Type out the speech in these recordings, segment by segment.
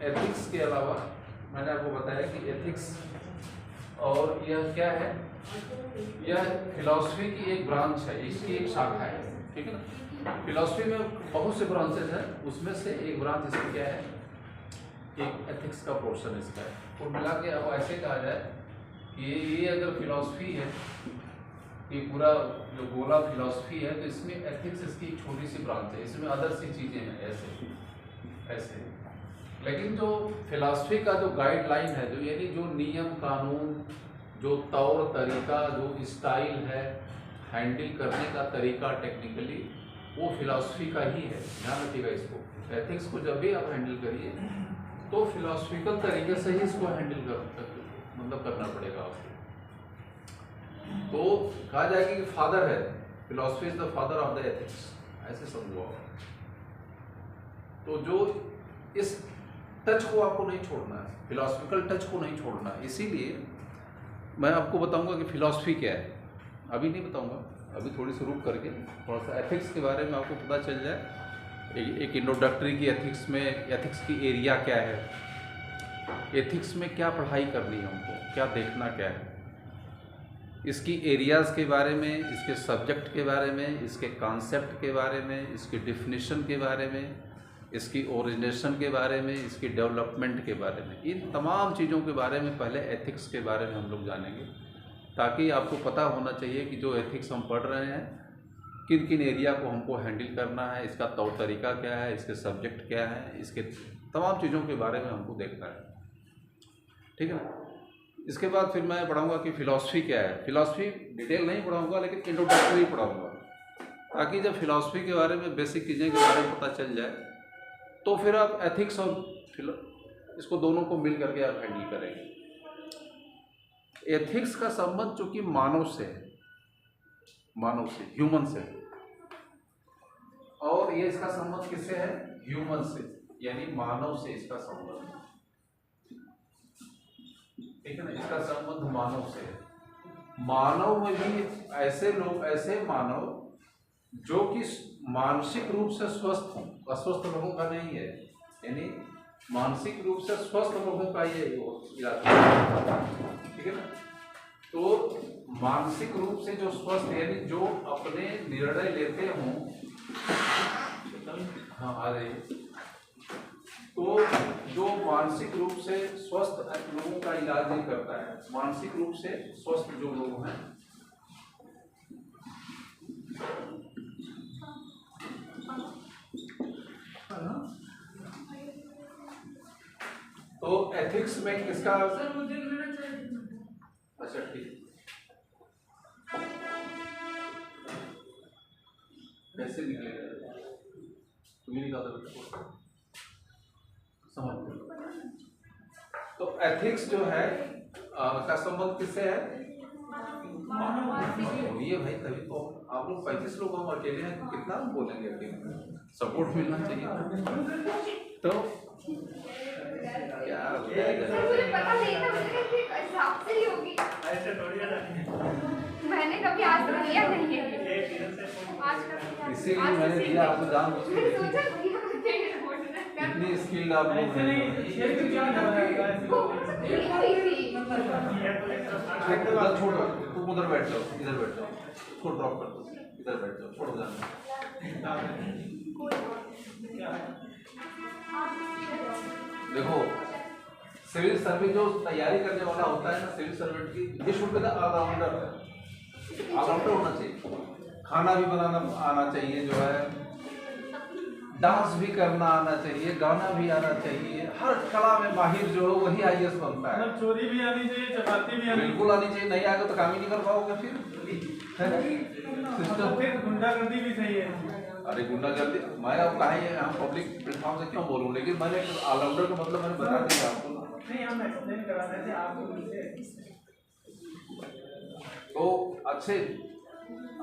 Ethics के अलावा मैंने आपको बताया कि एथिक्स और यह क्या है, यह फिलॉसफी की एक ब्रांच है, इसकी एक शाखा है, ठीक है ना। फिलॉसफी में बहुत से ब्रांचेज हैं, उसमें से एक ब्रांच इसकी क्या है, एक एथिक्स का पोर्शन इसका है। और मिला के अब ऐसे कहा जाए कि ये अगर फिलॉसफी है, ये पूरा जो गोला फिलॉसफी है, तो इसमें एथिक्स इसकी एक छोटी सी ब्रांच है, इसमें अदर सी चीज़ें हैं ऐसे ऐसे। लेकिन जो फिलॉसफी का जो गाइडलाइन है, जो यानी जो नियम कानून, जो तौर तरीका, जो स्टाइल है हैंडल करने का तरीका टेक्निकली, वो फिलॉसफी का ही है। ध्यान रखिएगा इसको। एथिक्स को जब भी आप हैंडल करिए तो फिलॉसफिकल तरीके से ही इसको हैंडल करना पड़ेगा आपको। तो कहा जाएगा कि फादर है, philosophy is the father of the ethics, ऐसे समझो आप। तो जो इस टच को आपको नहीं छोड़ना है, फिलॉसफिकल टच को नहीं छोड़ना है। इसीलिए मैं आपको बताऊंगा कि फिलॉसफी क्या है, अभी नहीं बताऊंगा, अभी थोड़ी सी रुक करके थोड़ा सा एथिक्स के बारे में आपको पता चल जाए। एक इंट्रोडक्टरी की एथिक्स में, एथिक्स की एरिया क्या है, एथिक्स में क्या पढ़ाई करनी है हमको, क्या देखना क्या है, इसकी एरियाज़ के बारे में, इसके सब्जेक्ट के बारे में, इसके कॉन्सेप्ट के बारे में, इसकी डिफिनीशन के बारे में, इसकी ओरिजिनेशन के बारे में, इसकी डेवलपमेंट के बारे में, इन तमाम चीज़ों के बारे में पहले एथिक्स के बारे में हम लोग जानेंगे, ताकि आपको पता होना चाहिए कि जो एथिक्स हम पढ़ रहे हैं किन किन एरिया को हमको हैंडल करना है, इसका तौर तरीका क्या है, इसके सब्जेक्ट क्या है, इसके तमाम चीज़ों के बारे में हमको देखना है, ठीक है ना। इसके बाद फिर मैं पढ़ाऊँगा कि फ़िलासफ़ी क्या है। फ़िलासफ़ी डिटेल नहीं पढ़ाऊँगा, लेकिन इंट्रोडक्टरी पढ़ाऊँगा, ताकि जब फ़िलासफ़ी के बारे में बेसिक चीज़ें के बारे में पता चल जाए तो फिर आप एथिक्स और इसको दोनों को मिल करके आप हैंडल करेंगे। एथिक्स का संबंध चूँकि मानव से है, मानव से, ह्यूमन से, और ये इसका संबंध किससे है, ह्यूमन से, यानी मानव से इसका संबंध, ठीक है ना। इसका संबंध मानव से है। मानव में भी ऐसे लोग, ऐसे मानव जो कि मानसिक रूप से स्वस्थ हों, अस्वस्थ लोगों का नहीं है, यानी मानसिक रूप से स्वस्थ लोगों का ये इलाका है, ठीक है ना। तो मानसिक रूप से जो स्वस्थ, यानी जो अपने निर्णय लेते हों, हाँ आ रही, तो जो मानसिक रूप से स्वस्थ लोगों का इलाज नहीं करता है, मानसिक रूप से स्वस्थ जो लोग हैं, तो एथिक्स में किसका, अच्छा ठीक, कैसे निकलेगा, तुम्हें निकाल दो, समझ। तो एथिक्स जो है का संबंध किससे है, ये भाई, तभी तो आप लोग 35 लोग हम अकेले हैं, तो कितना हम बोलेंगे, अकेले सपोर्ट मिलना चाहिए। तो क्या मुझे पता नहीं था, मुझे हिसाब से ही होगी, मैंने कभी आज तक लिया नहीं है, इसीलिए मैंने दिया आपको, जान इतनी स्किल आप लोग छोड़ो, तुम उधर बैठ जाओ, इधर बैठ जाओ, छोड़ ड्रॉप कर दो, इधर बैठ जाओ, छोड़ो जाना। देखो सिविल सर्विस जो तैयारी करने वाला होता है ना, सिविल सर्वेंट की, ये शुरू करता ऑलराउंडर है, ऑलराउंडर होना चाहिए, खाना भी बनाना आना चाहिए, जो है डांस भी करना आना चाहिए, गाना भी आना चाहिए, हर कला में माहिर जो है वही IAS बनता है। चोरी भी आनी चाहिए, चपाती भी आनी, बिल्कुल आनी चाहिए, नहीं आएगा तो काम ही नहीं कर पाओगे फिर, है ना। सिस्टम, फिर गुंडागर्दी भी सही है। अरे गुंडागर्दी मैं अब कहा हम पब्लिक प्लेटफॉर्म से क्यों बोलूँ, लेकिन मैंने ऑलराउंडर का मतलब मैंने बता दिया आपको, नहीं हम एक्सप्लेन करा रहे थे आपको। तो अच्छे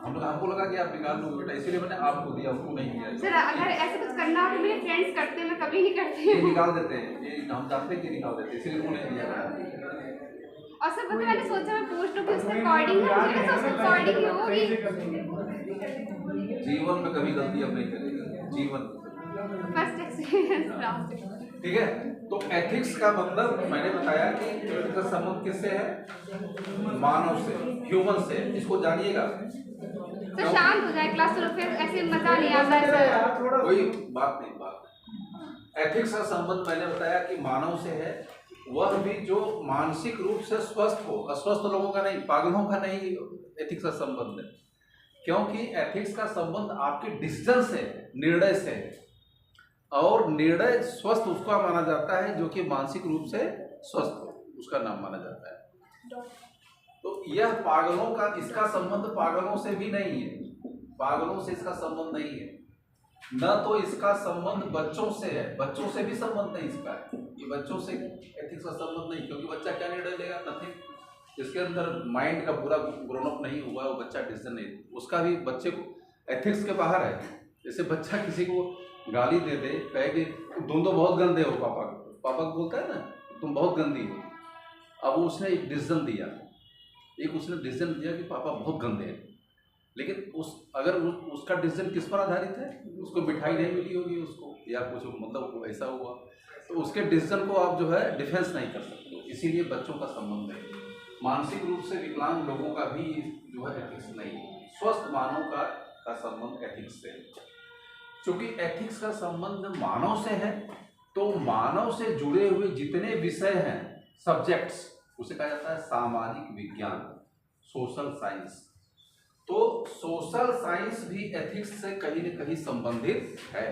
हमको लगा कि आप निकाल लोगे बेटा, इसीलिए मैंने आपको दिया, उनको नहीं दिया। सर अगर ऐसे कुछ करना हो तो मेरे फ्रेंड्स करते हैं, मैं कभी नहीं करती ये निकाल देते हैं, ये हम जानते हैं कि निकाल देते हैं, इसीलिए उन्होंने दिया। और सर पता, मैंने सोचा मैं पूछ लूं कि उसमें रिकॉर्डिंग है, मुझे तो उसमें रिकॉर्डिंग ही होगी। जीवन में कभी गलती अब नहीं करेगा, जीवन फर्स्ट एक्सपीरियंस, ठीक है। तो एथिक्स का मतलब मैंने बताया कि एथिक्स का संबंध किससे है? मानव से, ह्यूमन से। इसको जानिएगा। तो शांत हो जाए क्लास, तो फिर ऐसे मजा नहीं आता है सर। कोई बात नहीं, एथिक्स का संबंध मैंने बताया कि मानव से है, वह भी जो मानसिक रूप से स्वस्थ हो, अस्वस्थ लोगों का नहीं, पागलों का नहीं एथिक्स का संबंध है। क्योंकि एथिक्स का संबंध आपके डिसीजन से, निर्णय से है, और निर्णय स्वस्थ उसका माना जाता है जो कि मानसिक रूप से स्वस्थ हो, उसका नाम माना जाता है। तो यह पागलों का, इसका संबंध पागलों से भी नहीं है, पागलों से इसका संबंध नहीं है। न तो इसका संबंध बच्चों से है, बच्चों से भी संबंध नहीं इसका है, ये बच्चों से एथिक्स का संबंध नहीं। क्योंकि बच्चा क्या निर्णय लेगा? नथिंग। जिसके अंदर माइंड का पूरा ग्रोन अप नहीं हुआ है वो बच्चा डिसीजन नहीं, उसका भी बच्चे को एथिक्स के बाहर है। जैसे बच्चा किसी को गाली दे दे, कहे कि तुम तो बहुत गंदे हो, पापा को बोलता है ना, तुम बहुत गंदी हो। अब उसने एक डिसीजन दिया, कि पापा बहुत गंदे हैं, लेकिन उसका डिसीजन किस पर आधारित है? उसको मिठाई नहीं मिली होगी उसको, या कुछ मतलब ऐसा हुआ, तो उसके डिसीजन को आप जो है डिफेंस नहीं कर सकते। इसीलिए बच्चों का संबंध है। मानसिक रूप से विकलांग लोगों का भी जो है एथिक्स नहीं है, स्वस्थ मानव का संबंध एथिक्स से। क्योंकि एथिक्स का संबंध मानव से है, तो मानव से जुड़े हुए जितने विषय हैं, सब्जेक्ट्स, उसे कहा जाता है सामाजिक विज्ञान, सोशल साइंस। तो सोशल साइंस भी एथिक्स से कहीं न कहीं संबंधित है,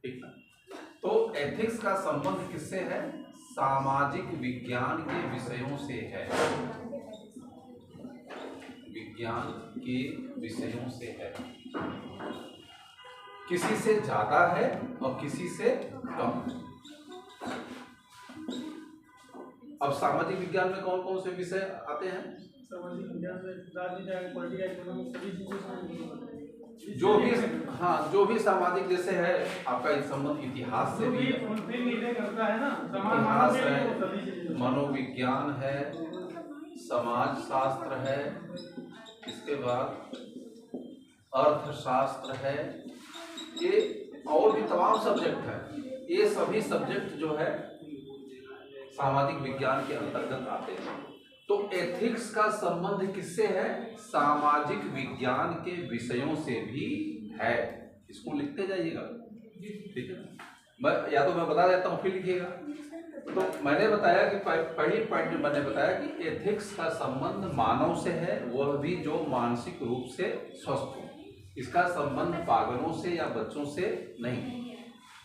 ठीक है। तो एथिक्स का संबंध किससे है? सामाजिक विज्ञान के विषयों से है, विज्ञान के विषयों से है। किसी से ज्यादा है और किसी से कम। अब सामाजिक विज्ञान में कौन कौन से विषय आते हैं? सामाजिक विज्ञान में राजनीति, पॉलिटिकल, इकोनॉमिक्स, सभी चीजें जो भी सामाजिक जैसे है, आपका संबंध इतिहास से भी निर्णय करता है ना, इतिहास है, मनोविज्ञान है, समाज शास्त्र है, इसके बाद अर्थशास्त्र है, ये और भी तमाम सब्जेक्ट है। ये सभी सब्जेक्ट जो है सामाजिक विज्ञान के अंतर्गत आते हैं। तो एथिक्स का संबंध किससे है? सामाजिक विज्ञान के विषयों से भी है। इसको लिखते जाइएगा, ठीक है। मैं बता देता हूँ, फिर लिखिएगा। तो मैंने बताया कि पहली पॉइंट में मैंने बताया कि एथिक्स का संबंध मानव से है, वह भी जो मानसिक रूप से स्वस्थ हो। इसका संबंध पागलों से या बच्चों से नहीं।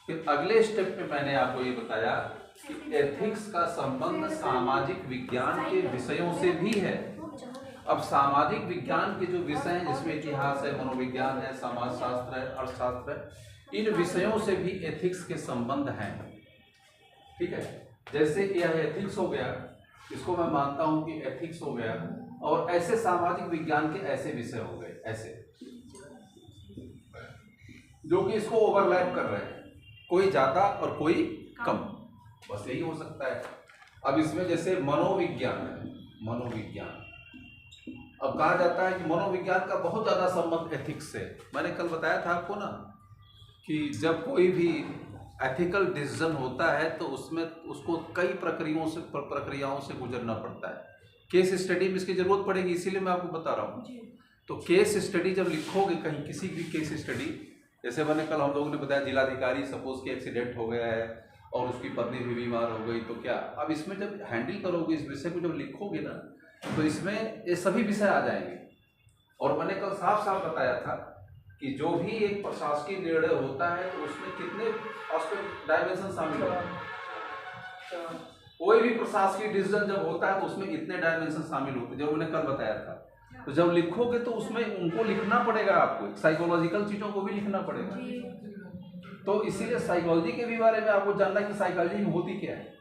फिर अगले स्टेप में मैंने आपको ये बताया कि एथिक्स का संबंध सामाजिक विज्ञान के विषयों से भी है। अब सामाजिक विज्ञान के जो विषय हैं, जिसमें इतिहास है, मनोविज्ञान है, समाजशास्त्र है, अर्थशास्त्र है, इन विषयों से भी एथिक्स के संबंध हैं, ठीक है। जैसे यह एथिक्स हो गया, इसको मैं मानता हूं कि एथिक्स हो गया, और ऐसे सामाजिक विज्ञान के ऐसे विषय हो गए, ऐसे जो कि इसको ओवरलैप कर रहे हैं, कोई ज्यादा और कोई कम, बस यही हो सकता है। अब इसमें जैसे मनोविज्ञान है, मनोविज्ञान, अब कहा जाता है कि मनोविज्ञान का बहुत ज्यादा संबंध एथिक्स से। मैंने कल बताया था आपको ना कि जब कोई भी एथिकल डिसीजन होता है तो उसमें उसको कई प्रक्रियाओं से गुजरना पड़ता है। केस स्टडी में इसकी जरूरत पड़ेगी, इसीलिए मैं आपको बता रहा हूँ। तो केस स्टडी जब लिखोगे कहीं, किसी भी केस स्टडी, जैसे मैंने कल हम लोगों ने बताया जिलाधिकारी सपोज कि एक्सीडेंट हो गया है और उसकी पत्नी भी बीमार हो गई, तो क्या अब इसमें जब हैंडल करोगे, इस विषय को जब लिखोगे ना, तो इसमें ये सभी विषय आ जाएंगे। और मैंने कल साफ साफ बताया था कि जो भी एक प्रशासकीय निर्णय होता है तो उसमें कितने डायमेंशन शामिल होते हैं। कोई भी प्रशासकीय डिसीजन जब होता है तो उसमें इतने डायमेंशन शामिल होते हैं, जो मैंने कल बताया था। तो जब लिखोगे तो उसमें उनको लिखना पड़ेगा, आपको साइकोलॉजिकल चीजों को भी लिखना पड़ेगा। तो इसीलिए साइकोलॉजी के भी बारे में आपको जानना है कि साइकोलॉजी में होती क्या है।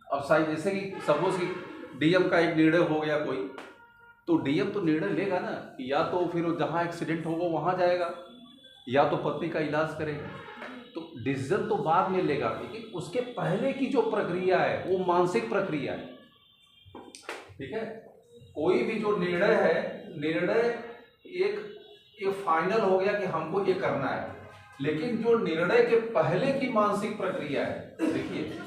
अब जैसे कि सपोज कि डीएम का एक निर्णय हो गया कोई, तो डीएम तो निर्णय लेगा ना कि या तो फिर जहां एक्सीडेंट होगा वहां जाएगा, या तो पत्नी का इलाज करेगा। तो डिसीजन तो बाद में लेगा, लेकिन उसके पहले की जो प्रक्रिया है वो मानसिक प्रक्रिया है, ठीक है। कोई भी जो निर्णय है, निर्णय एक फाइनल हो गया कि हमको ये करना है, लेकिन जो निर्णय के पहले की मानसिक प्रक्रिया है, देखिए,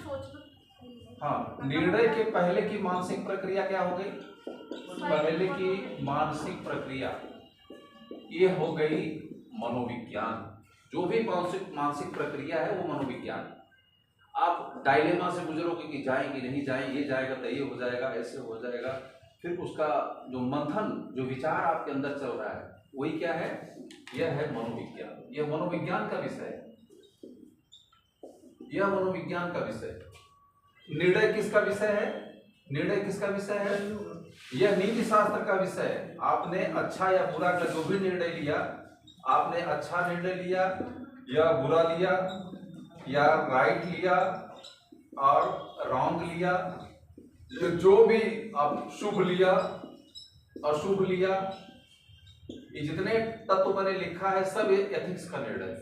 हाँ, निर्णय के पहले की मानसिक प्रक्रिया क्या हो गई? पहले की मानसिक प्रक्रिया ये हो गई मनोविज्ञान। जो भी मानसिक प्रक्रिया है वो मनोविज्ञान। आप डायलेमा से गुजरोगे कि जाएं कि नहीं जाएं, ये जाएगा तो ये हो जाएगा, ऐसे हो जाएगा, फिर उसका जो मंथन, जो विचार आपके अंदर चल रहा है, वही क्या है? यह है मनोविज्ञान। यह मनोविज्ञान का विषय है, यह मनोविज्ञान का विषय। निर्णय किसका विषय है? निर्णय किसका विषय है? यह नीति शास्त्र का विषय है। आपने अच्छा या बुरा का जो भी निर्णय लिया, आपने अच्छा निर्णय लिया या बुरा लिया या राइट लिया और रॉन्ग लिया, जो भी आप शुभ लिया अशुभ लिया, ये जितने तत्व मैंने लिखा है सब ये एथिक्स का निर्णय है।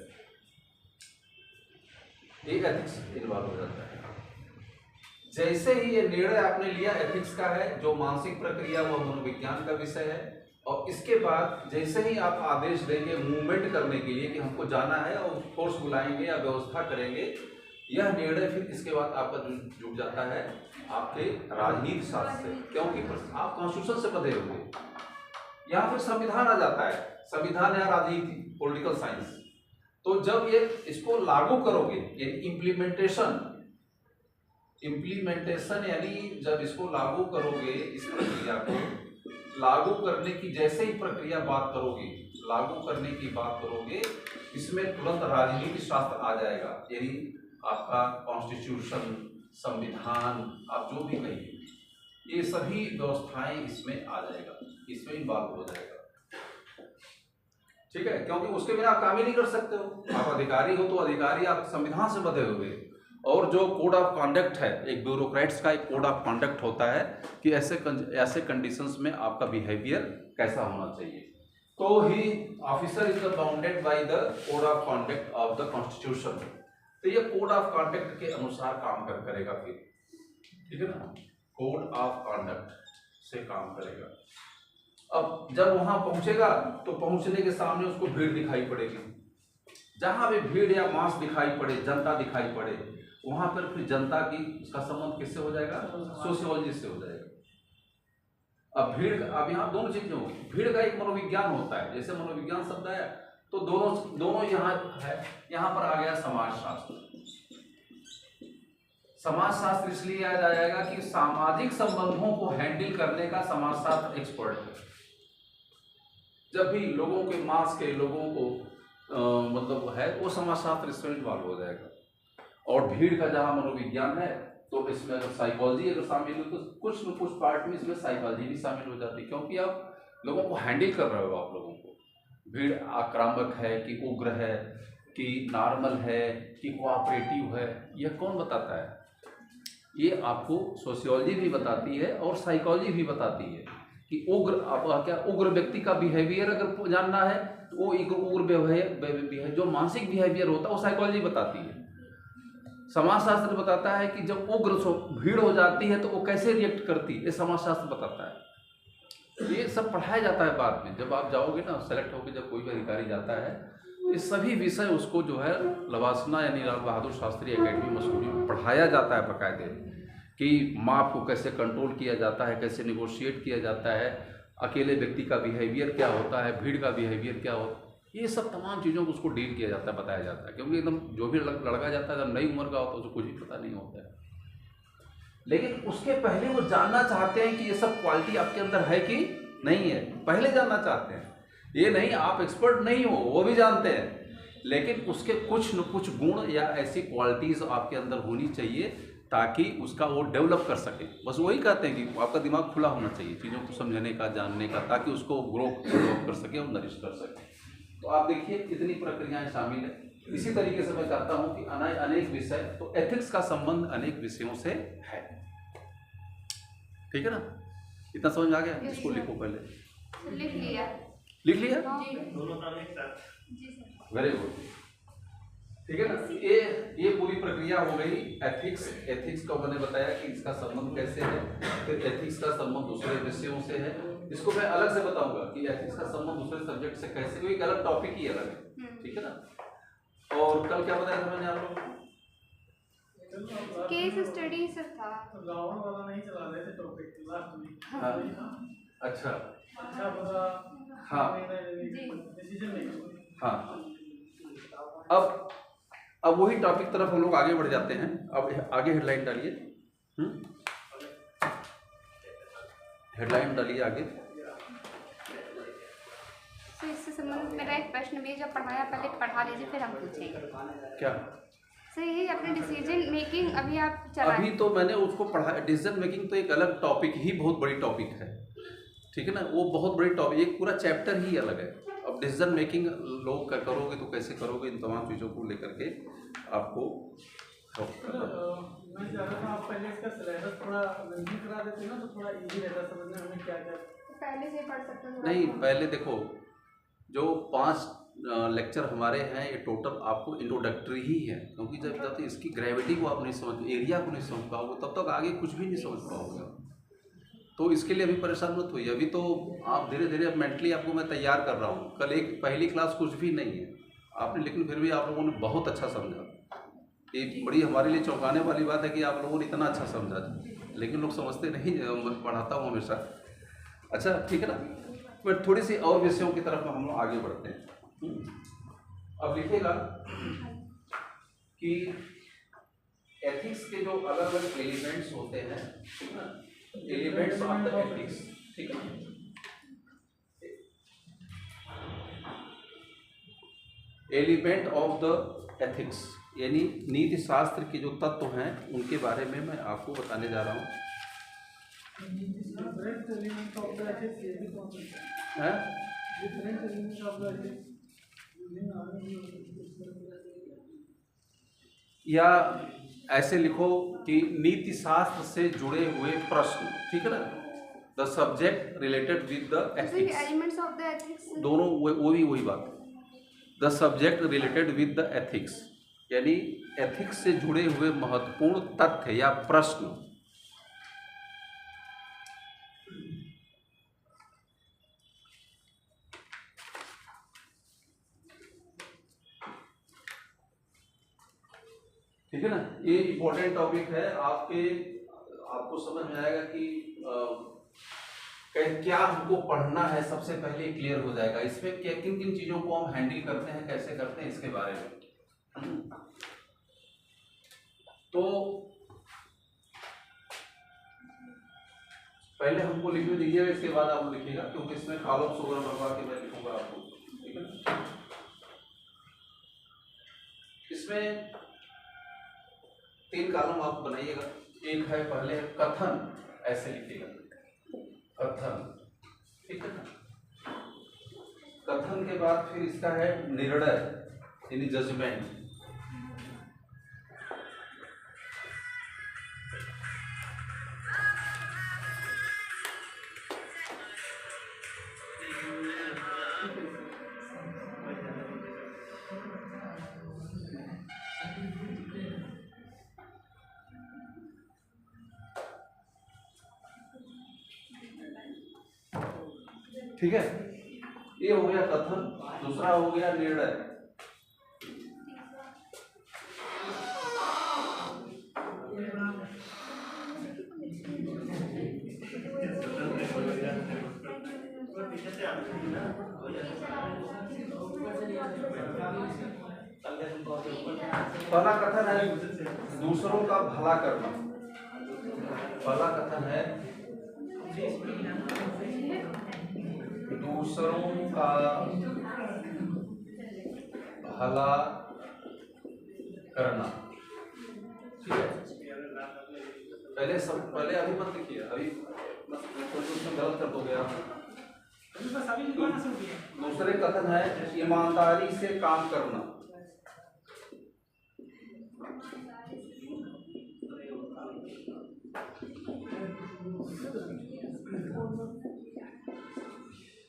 ये एथिक्स इन्वॉल्व हो जाता है। जैसे ही ये निर्णय आपने लिया एथिक्स का है, जो मानसिक प्रक्रिया वो मनोविज्ञान का विषय है। और इसके बाद जैसे ही आप आदेश देंगे मूवमेंट करने के लिए कि हमको जाना है और फोर्स बुलाएंगे या व्यवस्था करेंगे, यह निर्णय फिर इसके बाद आपका जुड़ जाता है आपके राजनीति शास्त्र से, क्योंकि आप कॉन्स्टिट्यूशन से बंधे होंगे। यहाँ फिर संविधान आ जाता है, संविधान या राजनीति, पॉलिटिकल साइंस। तो जब ये इसको लागू करोगे, यानी इम्प्लीमेंटेशन यानी जब इसको लागू करोगे, इस प्रक्रिया को लागू करने की जैसे ही प्रक्रिया बात करोगे, लागू करने की बात करोगे, इसमें तुरंत राजनीति शास्त्र आ जाएगा। यानी आपका कॉन्स्टिट्यूशन, संविधान, आप जो भी कहिए, ये सभी व्यवस्थाएं इसमें आ जाएगा, इसमें इन्वॉल्व हो जाएगा। ठीक है, क्योंकि उसके बिना आप काम ही नहीं कर सकते हो। आप अधिकारी हो तो अधिकारी आप संविधान से बंधे हुए। और जो कोड ऑफ कंडक्ट है, एक ब्यूरोक्रेट्स का एक कोड ऑफ कंडक्ट होता है कि ऐसे कंडीशंस में आपका बिहेवियर कैसा होना चाहिए। तो ही officer is bounded by the code of conduct of the constitution. तो ये कोड ऑफ कंडक्ट के अनुसार काम करेगा फिर, ठीक है ना, कोड ऑफ कंडक्ट से काम करेगा। अब जब वहां पहुंचेगा तो पहुंचने के सामने उसको भीड़ दिखाई पड़ेगी। जहां भी भीड़ या मास दिखाई पड़े, जनता दिखाई पड़े, वहां पर फिर जनता की उसका संबंध किससे हो जाएगा? सोशियोलॉजी से हो जाएगा। अब भीड़, अब यहाँ दोनों चीजें होगी। भीड़ का एक मनोविज्ञान होता है, जैसे मनोविज्ञान शब्द है तो दोनों यहाँ है। यहाँ पर आ गया समाजशास्त्र। समाजशास्त्र इसलिए आ जाएगा कि सामाजिक संबंधों को हैंडल करने का समाजशास्त्र एक्सपर्ट है। जब भी लोगों के मास के लोगों को मतलब है, वो समाजशास्त्र इसमें इन्वॉल्व हो जाएगा। और भीड़ का जहाँ मनोविज्ञान है तो इसमें अगर साइकोलॉजी अगर शामिल हो तो कुछ न कुछ पार्ट में इसमें साइकोलॉजी भी शामिल हो जाती है, क्योंकि आप लोगों को हैंडल कर रहे हो। आप लोगों को भीड़ आक्रामक है कि उग्र है कि नॉर्मल है कि कोऑपरेटिव है, यह कौन बताता है? ये आपको सोशियोलॉजी भी बताती है और साइकोलॉजी भी बताती है कि उग्र, आप क्या उग्र व्यक्ति का बिहेवियर अगर जानना है तो वो एक उग्र बिहेवियर, जो मानसिक बिहेवियर होता है वो साइकोलॉजी बताती है। समाजशास्त्र बताता है कि जब उग्र भीड़ हो जाती है तो वो कैसे रिएक्ट करती है, ये समाजशास्त्र बताता है। ये सब पढ़ाया जाता है बाद में, जब आप जाओगे ना सेलेक्ट होकर, जब कोई भी अधिकारी जाता है तो ये सभी विषय उसको जो है लवासना यानी लाल बहादुर शास्त्री एकेडमी मसूरी में पढ़ाया जाता है बकायदे, कि माप को कैसे कंट्रोल किया जाता है, कैसे निगोशिएट किया जाता है, अकेले व्यक्ति का बिहेवियर क्या होता है, भीड़ का बिहेवियर क्या होता है, ये सब तमाम चीज़ों को उसको डील किया जाता है, बताया जाता है। क्योंकि एकदम जो भी लड़का जाता है, अगर नई उम्र का होता है उसको कुछ भी पता नहीं होता है। लेकिन उसके पहले वो जानना चाहते हैं कि ये सब क्वालिटी आपके अंदर है कि नहीं है, पहले जानना चाहते हैं। ये नहीं आप एक्सपर्ट नहीं हो, वो भी जानते हैं, लेकिन उसके कुछ न कुछ गुण या ऐसी क्वालिटीज़ आपके अंदर होनी चाहिए ताकि उसका वो डेवलप कर सके। बस वही कहते हैं कि आपका दिमाग खुला होना चाहिए चीज़ों को समझने का, जानने का, ताकि उसको ग्रो कर सके और नरिश कर सके। तो आप देखिए कितनी प्रक्रियाएं शामिल है। इसी तरीके से मैं चाहता हूँ कि अनेक विषय, तो एथिक्स का संबंध अनेक विषयों से है। ठीक है ना, इतना समझ में आ गया? इसको लिखो पहले। लिख लिया? वेरी गुड, ठीक है ना। ये पूरी प्रक्रिया हो गई एथिक्स का मैंने बताया कि इसका संबंध कैसे है। फिर एथिक्स का संबंध दूसरे विषयों से है, इसको मैं अलग से बताऊंगा कि एथिक्स का संबंध दूसरे सब्जेक्ट से कैसे, कोई अलग टॉपिक ही अलग है, ठीक है ना। और कल क्या बताया था मैंने आप लोगों को? केस स्टडी सब था। रावण वाला नहीं चला रहे थे टॉपिक लास्ट में। हाँ अच्छा अच्छा बता। हाँ डिसीजन मेकिंग। हाँ अब वही टॉपिक तरफ हम लोग आगे बढ़ जाते हैं। अब आगे हेडलाइन डालिए। हेडलाइन डालिए आगे। तो इससे संबंधित मेरा एक प्रश्न भी है, जब पढ़ाया पहले पढ़ा लीजिए फिर हम पूछेंगे। क्या सही है, अपने डिसीजन मेकिंग अभी आप चला अभी तो मैंने उसको पढ़ा। डिसीजन मेकिंग तो एक अलग टॉपिक ही, बहुत बड़ी टॉपिक है, ठीक है ना। वो बहुत बड़ी टॉपिक, एक पूरा चैप्टर ही अलग है। अब डिसीजन मेकिंग लोग करोगे तो कैसे करोगे, इन तमाम चीज़ों को लेकर के आपको मैं चाह रहा था आप पहले इसका सिलेबस थोड़ा नजदीक करा देते ना तो थोड़ा इजी रहता समझने हमें क्या क्या। पहले से पढ़ सकते हो। नहीं, पहले देखो जो 5 लेक्चर हमारे हैं ये टोटल आपको इंट्रोडक्टरी ही है, क्योंकि जब तक इसकी ग्रेविटी को आप नहीं समझ, एरिया को नहीं समझ पाओगे तब तक आगे कुछ भी नहीं समझ पाओगे। तो इसके लिए अभी परेशान मत होइए। अभी तो आप धीरे धीरे मेंटली आपको मैं तैयार कर रहा हूँ। कल एक पहली क्लास कुछ भी नहीं है आपने, लेकिन फिर भी आप लोगों ने बहुत अच्छा समझा। ये बड़ी हमारे लिए चौंकाने वाली बात है कि आप लोगों ने इतना अच्छा समझा, लेकिन लोग समझते नहीं। मैं पढ़ाता हूँ हमेशा। अच्छा ठीक है ना। मैं थोड़ी सी और विषयों की तरफ हम लोग आगे बढ़ते हैं। अब लिखिएगा कि एथिक्स के जो अलग अलग एलिमेंट्स होते हैं, ठीक है ना, एलिमेंट्स ऑफ द एथिक्स, ठीक है। एलिमेंट ऑफ द एथिक्स यानी नीति शास्त्र के जो तत्व हैं उनके बारे में मैं आपको बताने जा रहा हूँ। या ऐसे लिखो कि नीति शास्त्र से जुड़े हुए प्रश्न, ठीक है ना। The subject related with the ethics, elements of the ethics दोनों वो भी वही बात। The subject related with the ethics यानी एथिक्स से जुड़े हुए महत्वपूर्ण तथ्य या प्रश्न। ठीक है ना, ये इम्पोर्टेंट टॉपिक है। आपको समझ में आएगा कि क्या हमको पढ़ना है, सबसे पहले क्लियर हो जाएगा। इसमें क्या किन किन चीजों को हम हैंडल करते हैं, कैसे करते हैं, इसके बारे में। तो पहले हमको लिखने दीजिएगा, इसके बाद आप लिखिएगा, क्योंकि इसमें कॉलम्स वगैरह बनवा के मैं लिखूंगा आपको, ठीक है ना। इसमें 3 कॉलम आप बनाइएगा। एक है पहले कथन, ऐसे लिखिएगा कथन, ठीक है ना। कथन के बाद फिर इसका है निर्णय यानी जजमेंट। ठीक है, ये हो गया कथन। दूसरा हो गया निर्णय। पहला कथन है दूसरों का भला करना। पहला कथन है दूसरों का भला करना, ठीक है। पहले अभी मत लिखिए, अभी उसमें गलत कर दोगे आप। दूसरे कथन है ईमानदारी से काम करना।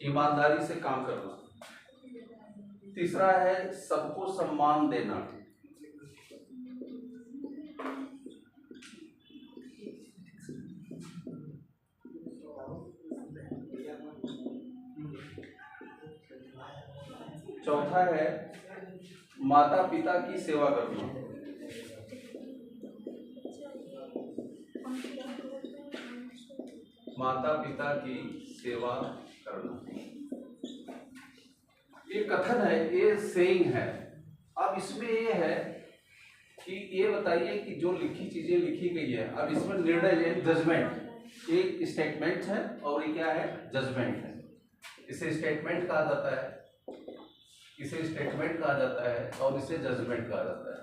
ईमानदारी से काम करना। तीसरा है सबको सम्मान देना। चौथा है माता पिता की सेवा करना। माता पिता की सेवा करना, ये कथन है, ये सेइंग है। अब इसमें ये है कि ये बताइए कि जो लिखी चीजें लिखी गई है, अब इसमें निर्णय है, जजमेंट, एक स्टेटमेंट है और ये क्या है, जजमेंट है। इसे स्टेटमेंट कहा जाता है, इसे स्टेटमेंट कहा जाता है और इसे जजमेंट कहा जाता है।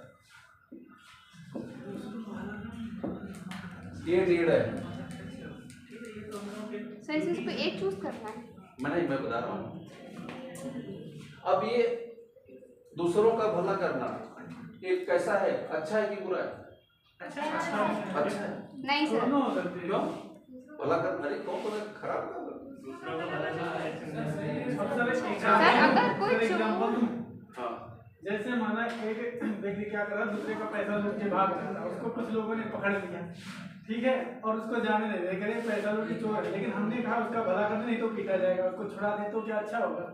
ये निर्णय है। सर इसमें एक चूज करना है। मैं बता रहा हूँ। अब ये दूसरों का भला करना ये कैसा है, अच्छा है कि बुरा है? अच्छा है। नहीं सर, क्यों भला करना? अरे कौन बोला खराब कर? सर अगर कोई हाँ, जैसे माना एक व्यक्ति क्या कर रहा है, दूसरे का पैसा लूट के भाग रहा था, उसको कुछ लोगों ने पकड़ लिया, ठीक है, और उसको जाने नहीं दे, करे पैसा लूट के चोर है, लेकिन हमने कहा उसका भला करने, नहीं तो पीटा जाएगा, उसको छुड़ा दे तो क्या अच्छा होगा?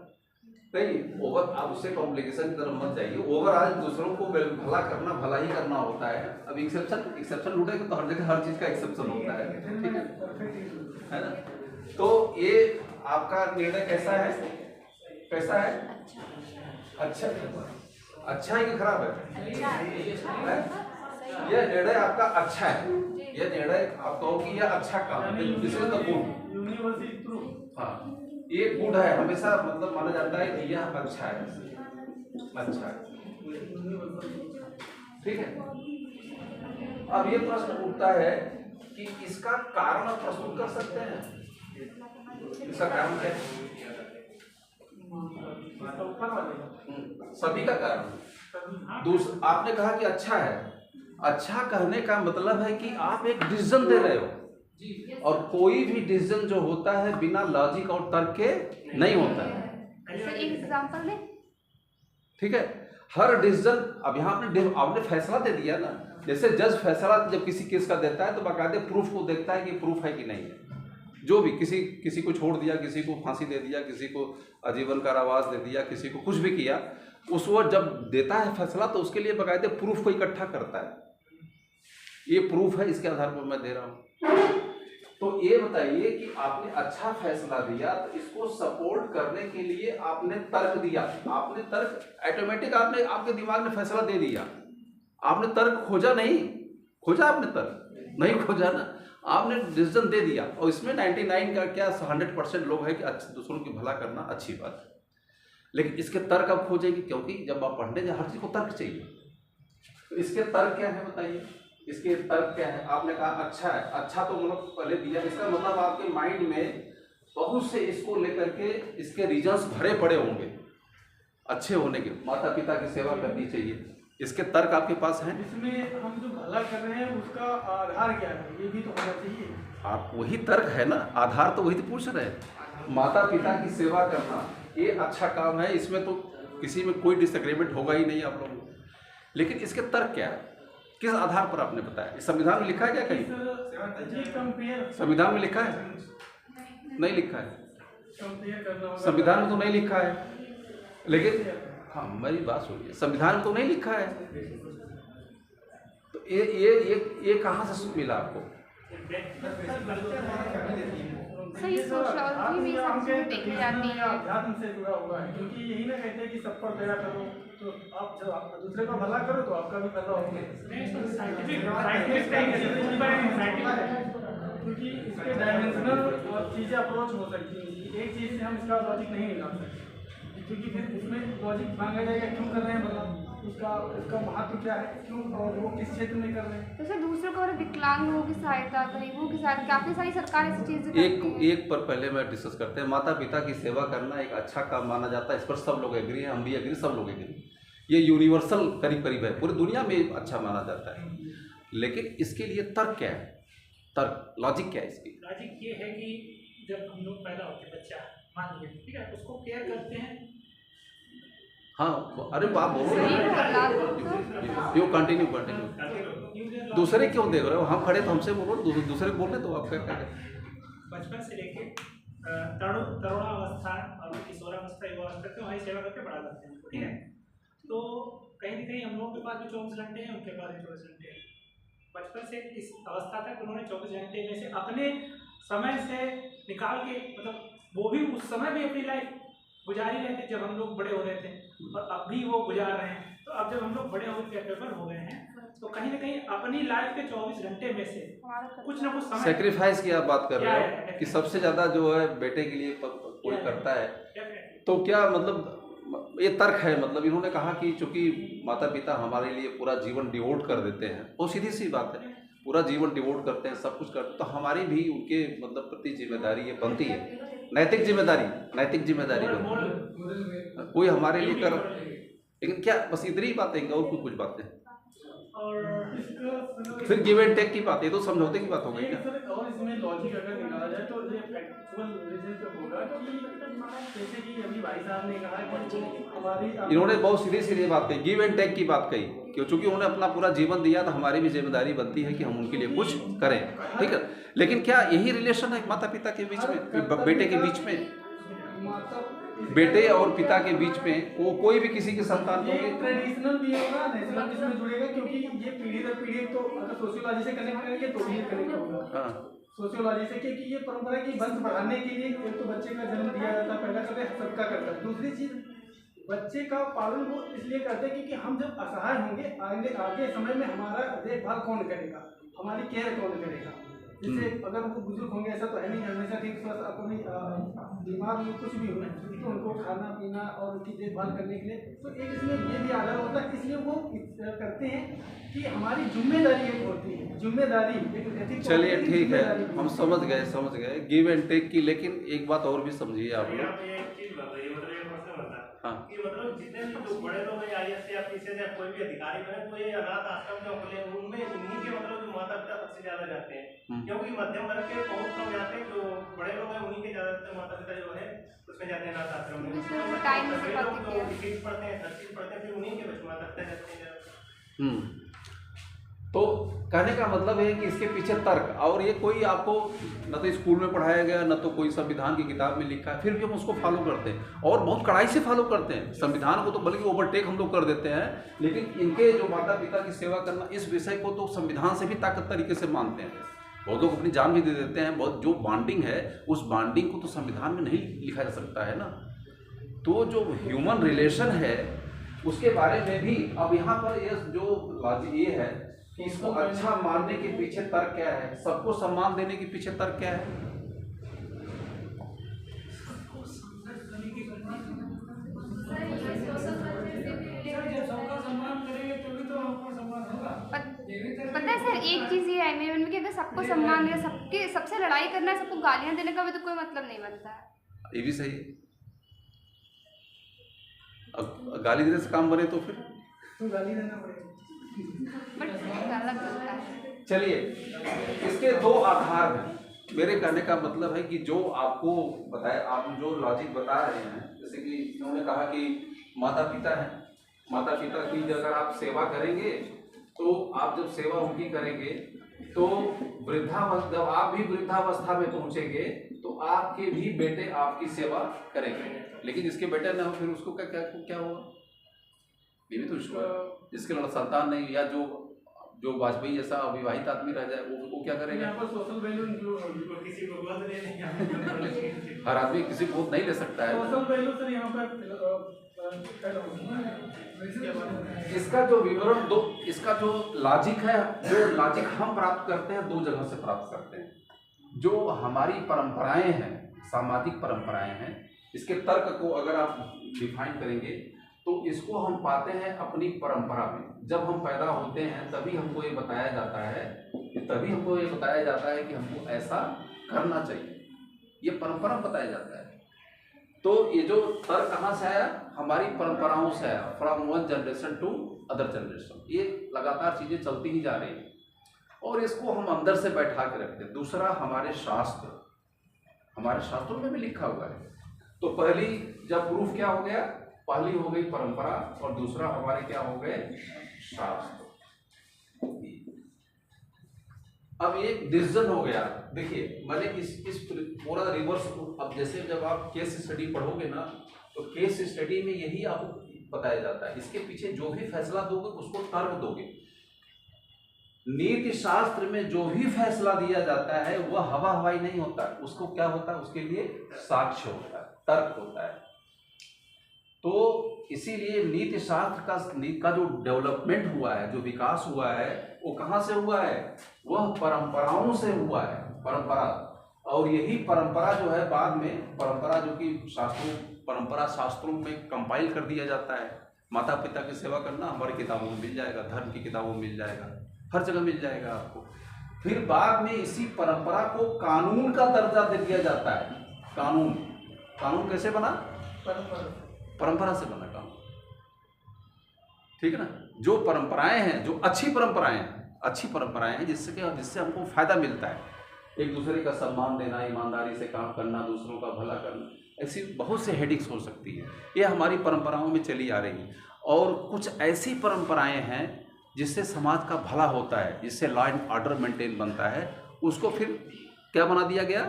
नहीं, ओवर आप उससे कॉम्प्लिकेशन की तरफ मत जाइए। ओवरऑल दूसरों को भला करना, भला ही करना होता है। अब एक्सेप्शन ढूंढेगा तो हर जगह हर चीज का एक्सेप्शन होता है, ठीक है ना? तो ये आपका निर्णय कैसा है, कैसा है? अच्छा, अच्छा है कि खराब है? यह निर्णय आपका अच्छा है, यह निर्णय आप कहो कि यह अच्छा काम है, this is the good. University through, हाँ, ये गुड है, हमेशा मतलब माना जाता है कि यह अच्छा है, अच्छा है, ठीक है। अब ये प्रश्न उठता है कि इसका कारण आप प्रस्तुत कर सकते हैं? इसका कारण क्या है? सभी का कारण। आपने कहा कि अच्छा है, अच्छा कहने का मतलब है कि आप एक डिसीजन दे रहे हो, और कोई भी डिसीजन जो होता है बिना लॉजिक और तर्क के नहीं होता है। सर एक एग्जांपल दें। ठीक है, हर डिसीजन, अब यहाँ आपने फैसला दे दिया ना, जैसे जज फैसला जब किसी केस का देता है तो बाकायदे प्रूफ को देखता है कि प्रूफ है कि नहीं है। जो भी किसी को छोड़ दिया, किसी को फांसी दे दिया, किसी को आजीवन कारावास दे दिया, किसी को कुछ भी किया, उस वक्त जब देता है फैसला तो उसके लिए बाकायदे प्रूफ को इकट्ठा करता है। ये प्रूफ है, इसके आधार पर मैं दे रहा हूँ। तो ये बताइए कि आपने अच्छा फैसला दिया तो इसको सपोर्ट करने के लिए आपने तर्क दिया, आपने तर्क ऑटोमेटिक आपके दिमाग ने फैसला दे दिया। आपने तर्क खोजा नहीं, खोजा आपने तर्क नहीं खोजा ना, आपने डिसीजन दे दिया। और इसमें 99 का क्या 100% लोग हैं कि दूसरों की भला करना अच्छी बात है, लेकिन इसके तर्क आप खोजेंगे, क्योंकि जब आप पढ़ने जाए हर चीज को तर्क चाहिए। तो इसके तर्क क्या है बताइए, इसके तर्क क्या है? आपने कहा अच्छा है, अच्छा तो मतलब पहले दिया, इसका मतलब आपके माइंड में बहुत से इसको लेकर के इसके रीजंस भरे पड़े होंगे अच्छे होने के। माता पिता की सेवा करनी चाहिए, इसके तर्क आपके पास हैं? इसमें हम जो भला कर रहे हैं उसका आधार क्या है, ये भी तो होना चाहिए। आप वही तर्क है ना, आधार तो वही तो पूछ रहे हैं। माता पिता की सेवा करना ये अच्छा काम है, इसमें तो किसी में कोई डिसएग्रीमेंट होगा ही नहीं आप लोगों को, लेकिन इसके तर्क क्या है, किस आधार पर आपने बताया? संविधान में लिखा है क्या कहीं? संविधान में लिखा है? नहीं लिखा है, संविधान में तो नहीं लिखा है। लेकिन हाँ, मेरी बात सुनिए, संविधान में तो नहीं लिखा है, तो ये कहाँ से मिला आपको? सही सोशियोलॉजी में सब चीजें देखी जाती है। अध्यात्म से जुड़ा हुआ है, क्योंकि यही ना कहते हैं कि सब पर दया करो, तो आप जब आप दूसरे का भला करो तो आपका भी भला होगा। क्योंकि इसके डायमेंशनल चीजें अप्रोच हो सकती हैं, एक चीज से हम इसका लॉजिक नहीं निकाल सकते, क्योंकि फिर उसमें लॉजिक मांगा जाएगा क्यों कर रहे हैं, मतलब उसका महत्व क्या है, क्यों और वो किस क्षेत्र में कर रहे हैं। तो सर दूसरों को, विकलांग लोगों की सहायता, गरीबों की सहायता, काफी सारी सरकार ऐसी चीजें करती है। एक पर पहले मैं डिस्कस करते हैं। माता पिता की सेवा करना एक अच्छा काम माना जाता है, इस पर सब लोग एग्री हैं, हम भी एग्री, सब लोग एग्री। ये यूनिवर्सल करीब करीब है, पूरी दुनिया में अच्छा माना जाता है। लेकिन इसके लिए तर्क क्या है, तर्क लॉजिक क्या है इसकी? लॉजिक ये है कि जब हम लोग पैदा होते हैं, बच्चा मान लीजिए, ठीक है, उसको केयर करते हैं। हाँ, अरे बाप बोलो, यू कंटिन्यू। दूसरे क्यों देख रहे हो? हम खड़े तो हमसे बोलो, दूसरे को बोलने तो आप क्या करें? बचपन से लेके तरुणावस्था और किशोरावस्था, युवावस्था तक हमारी सेवा करके बड़ा करते हैं, ठीक है। तो कहीं ना कहीं हम लोगों के पास भी 24 घंटे हैं, उनके पास भी 24 घंटे हैं। बचपन से इस अवस्था तक उन्होंने 24 घंटे में से अपने समय से निकाल के, मतलब वो भी उस समय भी अपनी लाइफ गुजार ही रहे थे जब हम लोग बड़े हो रहे थे, और अब भी वो गुजार रहे हैं। तो अब जब हम लोग बड़े हो कैपेबल हो गए हैं, तो कहीं ना कहीं अपनी लाइफ के 24 घंटे में से कुछ ना कुछ समय सेक्रीफाइस की आप बात कर रहे हो कि सबसे ज्यादा जो है बेटे के लिए कोई करता है, तो क्या मतलब ये तर्क है, मतलब इन्होंने कहा कि चूंकि माता पिता हमारे लिए पूरा जीवन डिवोट कर देते हैं, वो सीधी सी बात है, पूरा जीवन डिवोट करते हैं, सब कुछ करते हैं, तो हमारी भी उनके मतलब प्रति जिम्मेदारी ये बनती है, नैतिक जिम्मेदारी बनती है, कोई हमारे लिए कर, लेकिन क्या बस इतनी ही बात है, और कुछ बातें और फिर गिव एंड टेक की बात है, तो समझौते की बात हो गई क्या? और इसमें लॉजिक अगर निकाला जाए तो ये फैक्चुअल रीजन पे होगा कि जैसे कि अभी भाई साहब ने कहा कि हमारी इन्होंने बहुत सीधी सीधी बात कही, गिव एंड टेक की बात कही, क्यों? चूंकि उन्होंने अपना पूरा जीवन दिया, तो हमारी भी जिम्मेदारी बनती है कि हम उनके लिए कुछ करें, ठीक है। लेकिन क्या यही रिलेशन है माता पिता के बीच में, बेटे के बीच में, बेटे और पिता के बीच में, वो कोई भी किसी की संतान को ट्रेडिशनल भी होगा, नेशनल इसमें जुड़ेगा, क्योंकि ये पीढ़ी दर पीढ़ी, तो अगर सोशियोलॉजी से कनेक्ट करेंगे तो भी कनेक्ट होगा सोशियोलॉजी से, क्योंकि ये परंपरा की वंश बढ़ाने के लिए एक तो बच्चे का जन्म दिया जाता है, पहला करते सबका करता है, दूसरी चीज बच्चे का पालन वो इसलिए करते हैं क्योंकि हम जब असहाय होंगे, आगे समय में हमारा देखभाल कौन करेगा, हमारी केयर कौन करेगा। जैसे अगर वो बुजुर्ग होंगे, ऐसा तो है नहीं हमेशा ठीक स्वस्थ अपनी दिमाग में कुछ भी हो तो उनको खाना पीना और उनकी देखभाल करने के लिए, तो एक इसमें ये भी आधार होता है, इसलिए वो करते हैं कि हमारी जिम्मेदारी एक होती है, जिम्मेदारी। चलिए ठीक है, हम समझ गए गिव एंड टेक की, लेकिन एक बात और भी समझिए आप लोग, हाँ कि मतलब जितने भी जो बड़े लोग हैं आईएएस या पीसीएस या कोई भी अधिकारी बने, तो ये अनाथ आश्रम जो खुले उनमें इन्हीं के मतलब जो माता पिता सबसे ज्यादा जाते हैं, क्योंकि मध्यम वर्ग के बहुत कम जाते हैं, जो बड़े लोग हैं उन्हीं के ज्यादातर माता पिता जो है उसमें जाते हैं अनाथ आश्रम में। सभी लोग जो डिग्री पढ़ते हैं, हर चीज पढ़ते हैं, फिर उन्हीं के माता पिता जाते हैं। तो कहने का मतलब है कि इसके पीछे तर्क, और ये कोई आपको न तो स्कूल में पढ़ाया गया, न तो कोई संविधान की किताब में लिखा है, फिर भी हम उसको फॉलो करते हैं, और बहुत कड़ाई से फॉलो करते हैं संविधान को, तो बल्कि ओवरटेक हम लोग कर देते हैं। लेकिन इनके जो माता पिता की सेवा करना, इस विषय को तो संविधान से भी ताकत तरीके से मानते हैं, बहुत लोग अपनी जान भी दे देते हैं। बहुत जो बॉन्डिंग है, उस बॉन्डिंग को तो संविधान में नहीं लिखा जा सकता है ना। तो जो ह्यूमन रिलेशन है उसके बारे में भी अब यहाँ पर ये जो लॉजिक ये है कि इसको अच्छा मानने के पीछे तर्क क्या है, सबको सम्मान देने के पीछे तर्क क्या है। पता है सर, एक चीज ये है मेरे मन में कि अगर सबको सम्मान दे, सबके सबसे लड़ाई करना है, सबको गालियां देने का भी तो कोई मतलब नहीं बनता है। ये भी सही है, अब गाली देने से काम बने तो फिर तो गाली देना पड़ेगा, बट गलत होता है। चलिए, इसके दो आधार हैं। मेरे कहने का मतलब है कि जो आपको बताया, आप जो लॉजिक बता रहे हैं, जैसे कि उन्होंने कहा कि माता पिता है, माता पिता की अगर आप सेवा करेंगे, तो आप जब सेवा उनकी करेंगे तो वृद्धावस्था, जब आप भी वृद्धावस्था में पहुंचेंगे तो आपके भी बेटे आपकी सेवा करेंगे। लेकिन जिसके बेटे ना हो, फिर उसको क्या क्या क्या होगा? ये भी तो इशू है। जिसके लड़ा संतान नहीं, या जो वाजपेयी जैसा अविवाहित आदमी रह जाए, वो क्या करेगा? यहाँ पर सोशल वैल्यू इंक्लूड होगी, किसी को गोद ले नहीं, हर आदमी किसी को नहीं ले सकता है। सोशल वैल्यू सर यहाँ पर इसका जो विवरण दो, इसका जो लॉजिक है, जो लॉजिक हम प्राप्त करते हैं, दो जगह से प्राप्त करते हैं। जो हमारी परंपराएं हैं, सामाजिक परंपराएं हैं, इसके तर्क को अगर आप डिफाइन करेंगे तो इसको हम पाते हैं अपनी परंपरा में। जब हम पैदा होते हैं तभी हमको ये बताया जाता है कि हमको ऐसा करना चाहिए, ये परंपरा बताया जाता है। तो ये जो तर्क कहाँ से आया? हमारी परंपराओं से आया, from one generation to other generation. ये लगातार चीजें चलती ही जा रही हैं और इसको हम अंदर से बैठा के रखते हैं। दूसरा, हमारे शास्त्रों में भी लिखा हुआ है। तो पहली जब प्रूफ क्या हो गया, पहली हो गई परंपरा और दूसरा हमारे क्या हो गए, शास्त्र। अब ये डिसीजन हो गया। देखिए, मैंने इस पूरा रिवर्स, अब जैसे जब आप केस स्टडी पढ़ोगे ना, तो केस स्टडी में यही आपको बताया जाता है। इसके पीछे जो भी फैसला दोगे उसको तर्क दोगे। नीति शास्त्र में जो भी फैसला दिया जाता है वह हवा हवाई नहीं होता, उसको क्या होता है, उसके लिए साक्ष्य होता है, तर्क होता है। तो इसीलिए नीति शास्त्र का जो डेवलपमेंट हुआ है, जो विकास हुआ है, वो कहाँ से हुआ है, वह परंपराओं से हुआ है, परंपरा। और यही परंपरा जो है बाद में परंपरा जो कि परंपरा शास्त्रों में कंपाइल कर दिया जाता है। माता पिता की सेवा करना हमारी किताबों में मिल जाएगा, धर्म की किताबों में मिल जाएगा, हर जगह मिल जाएगा आपको। फिर बाद में इसी परंपरा को कानून का दर्जा दे दिया जाता है। कानून कैसे बना, परंपरा से बना कानून, ठीक है ना। जो परंपराएं हैं, जो अच्छी परंपराएं हैं जिससे हमको फायदा मिलता है, एक दूसरे का सम्मान देना, ईमानदारी से काम करना, दूसरों का भला करना, ऐसी बहुत से हेडिंग्स हो सकती है। ये हमारी परंपराओं में चली आ रही है। और कुछ ऐसी परंपराएं हैं जिससे समाज का भला होता है, जिससे लॉ एंड ऑर्डर मेंटेन बनता है, उसको फिर क्या बना दिया गया,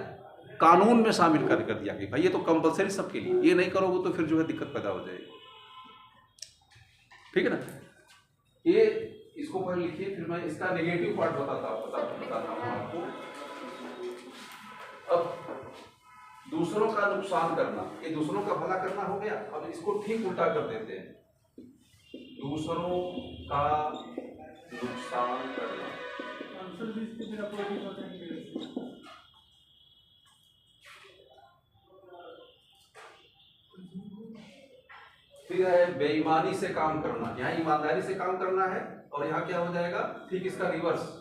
कानून में शामिल कर दिया कि भाई ये तो कंपलसरी सबके लिए, ये नहीं करोगे तो फिर जो है दिक्कत पैदा हो जाएगी, ठीक है ना। ये इसको पहले लिखिए, फिर मैं इसका नेगेटिव पार्ट बताता हूँ आपको। अब दूसरों का नुकसान करना, ये दूसरों का भला करना हो गया। अब इसको ठीक उल्टा कर देते हैं, दूसरों का नुकसान करना। फिर है बेईमानी से काम करना। यहाँ ईमानदारी से काम करना है और यहाँ क्या हो जाएगा, ठीक इसका रिवर्स।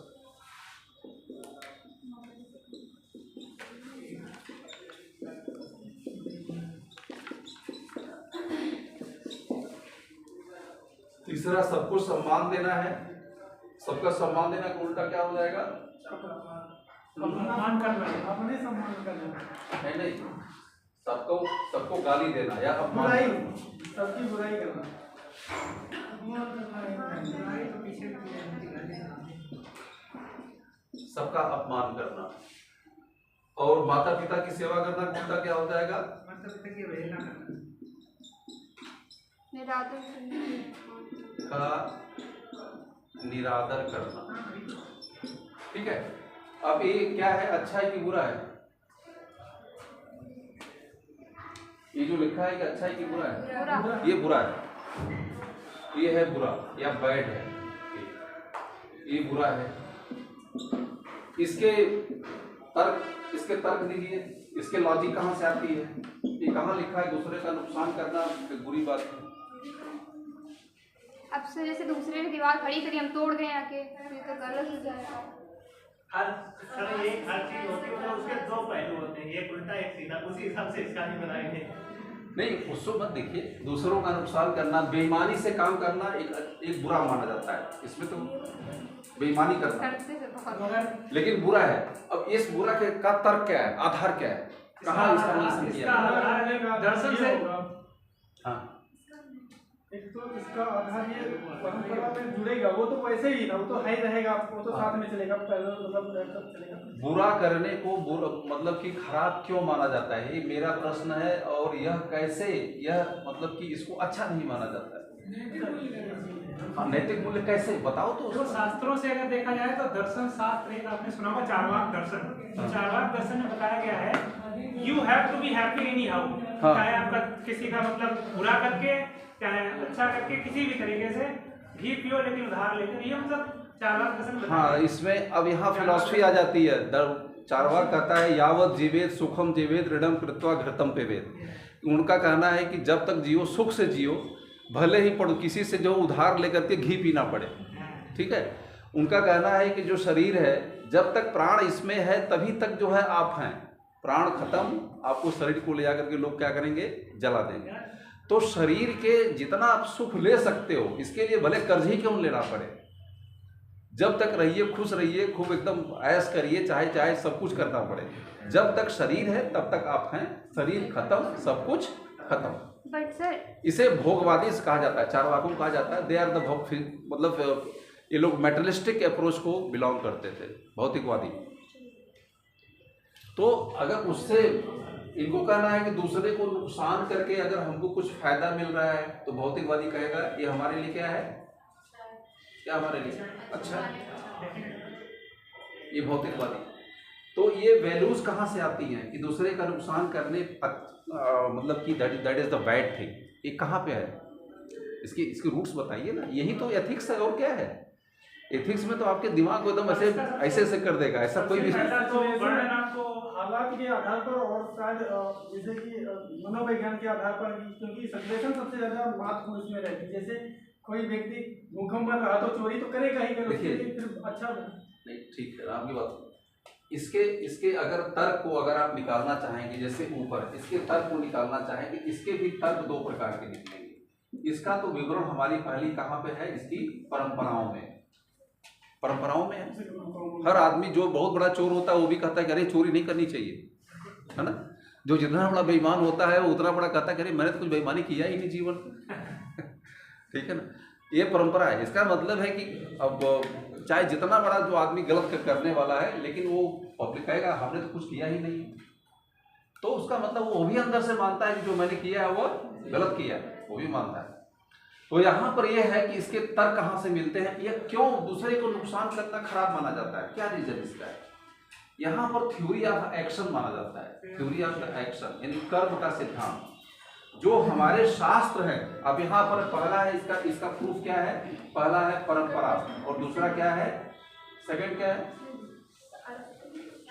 तीसरा सबको सम्मान देना है। सबका सम्मान देना का उल्टा क्या हो जाएगा, सम्मान करना, अपने सम्मान करना नहीं, सबको गाली देना या अपमान, सबकी बुराई करना। सबका अपमान करना। और माता पिता की सेवा करना का उल्टा क्या हो जाएगा, माता पिता की अवहेलना करना, निरादर करना, ठीक है। अब ये क्या है, अच्छा है कि बुरा है, ये जो लिखा है कि अच्छा है कि बुरा है, ये बुरा है, ये है बुरा या बैड है, ये बुरा है। इसके तर्क दीजिए, इसके लॉजिक कहाँ से आती है, ये कहाँ लिखा है दूसरे का नुकसान करना एक बुरी बात है। अब से जैसे दूसरे ने दीवार खड़ी करी, हम तोड़ दें आके, फिर तो गलत हो जाएगा। हर चीज होती है तो उसके दो पहलू होते हैं, एक उल्टा एक सीधा, उसी हिसाब से इसका भी बनाएंगे। नहीं, उसको मत देखिए, दूसरों का नुकसान करना, बेईमानी से काम करना एक बुरा माना जाता है, इसमें तो बेईमानी करना लेकिन बुरा है। अब इस बुरा का तर्क क्या है, आधार क्या है, कहाँ इसका मेंशन किया है, दर्शन से। हाँ, एक तो इसका आधार ये परंपरा में जुड़ेगा, वो तो वैसे ही ना, वो तो है ही रहेगा, वो तो साथ में चलेगा, चलेगा। बुरा करने को मतलब कि खराब क्यों माना जाता है, ये मेरा प्रश्न है। और यह कैसे, यह मतलब कि इसको अच्छा नहीं माना जाता है, नैतिक मूल्य कैसे, बताओ तो। जो शास्त्रों से अगर देखा जाए तो दर्शन शास्त्र, एक आपने सुना होगा चार्वाक दर्शन, तो चार्वाक दर्शन में बताया गया है you have to be happy anyhow, चाहे आपका किसी का मतलब बुरा करके चाहे अच्छा करके, किसी भी तरीके से घी पियो लेकिन उधार लेकर, ये मतलब चार्वाक दर्शन। हाँ, इसमें अब यहाँ फिलॉसफी आ जाती है। चार्वाक कहता है यावत जीवेत सुखम जीवेत ऋणम कृत्वा घृतम पेवेत। उनका कहना है कि जब तक जियो सुख से जियो, भले ही पड़ो किसी से जो उधार लेकर के घी पीना पड़े, ठीक है। उनका कहना है कि जो शरीर है, जब तक प्राण इसमें है तभी तक जो है आप हैं, प्राण खत्म, आपको शरीर को ले जाकर के लोग क्या करेंगे, जला देंगे। तो शरीर के जितना आप सुख ले सकते हो, इसके लिए भले कर्ज ही क्यों लेना पड़े, जब तक रहिए, खुश रहिए, खूब एकदम ऐश करिए, चाहे सब कुछ करना पड़े, जब तक शरीर है तब तक आप हैं, शरीर खत्म, सब कुछ खत्म। बट सर, इसे भोगवादी कहा जाता है, चार्वाकों कहा जाता है। दे आर द भोग, मतलब ये लोग मेटलिस्टिक अप्रोच को बिलोंग करते थे, भौतिकवादी। तो अगर उससे इनको कहना है कि दूसरे को नुकसान करके अगर हमको कुछ फायदा मिल रहा है तो भौतिकवादी कहेगा ये हमारे लिए क्या है, क्या हमारे लिए अच्छा है, ये भौतिकवादी। तो ये वैल्यूज कहाँ से आती हैं कि दूसरे का नुकसान करने मतलब कि that is the bad thing, ये कहाँ पे है, इसकी रूट्स बताइए ना। यही तो एथिक्स है, और क्या है। एथिक्स में तो आपके दिमाग को एकदम ऐसे कर देगा, ऐसा कोई भी हालात के आधार पर और शायद जैसे कि मनोविज्ञान के आधार पर, क्योंकि सिचुएशन सबसे ज्यादा महत्वपूर्ण इसमें रहती है। जैसे कोई व्यक्ति भूकंप बन रहा तो चोरी तो करेगा ही, फिर अच्छा नहीं, ठीक है आपकी बात। इसके अगर तर्क को अगर आप निकालना चाहेंगे, जैसे ऊपर इसके तर्क को निकालना चाहेंगे, इसके भी तर्क दो प्रकार के निकलेंगे। इसका तो विवरण हमारी पहली कहाँ पे है, इसकी परंपराओं में, परंपराओं में है। हर आदमी जो बहुत बड़ा चोर होता है वो भी कहता है कि अरे चोरी नहीं करनी चाहिए, है ना। जो जितना बड़ा बेईमान होता है वो उतना बड़ा कहता है कि अरे मैंने तो कुछ बेईमानी किया ही नहीं जीवन ठीक है ना। ये परंपरा है। इसका मतलब है कि अब चाहे जितना बड़ा जो आदमी गलत करने वाला है, लेकिन वो पब्लिक कहेगा हमने तो कुछ किया ही नहीं, तो उसका मतलब वो भी अंदर से मानता है कि जो मैंने किया है वो गलत किया है, वो भी मानता है। तो यहाँ पर यह है कि इसके तर्क कहाँ से मिलते हैं, यह क्यों दूसरे को नुकसान करना खराब माना जाता है, क्या रीजन इसका है। यहाँ पर थ्योरी ऑफ एक्शन माना जाता है, थ्योरी ऑफ द एक्शन यानी कर्म का सिद्धांत जो हमारे शास्त्र है। अब यहाँ पर पहला है इसका प्रूफ क्या है, पहला है परंपरा, और दूसरा क्या है, सेकंड क्या है,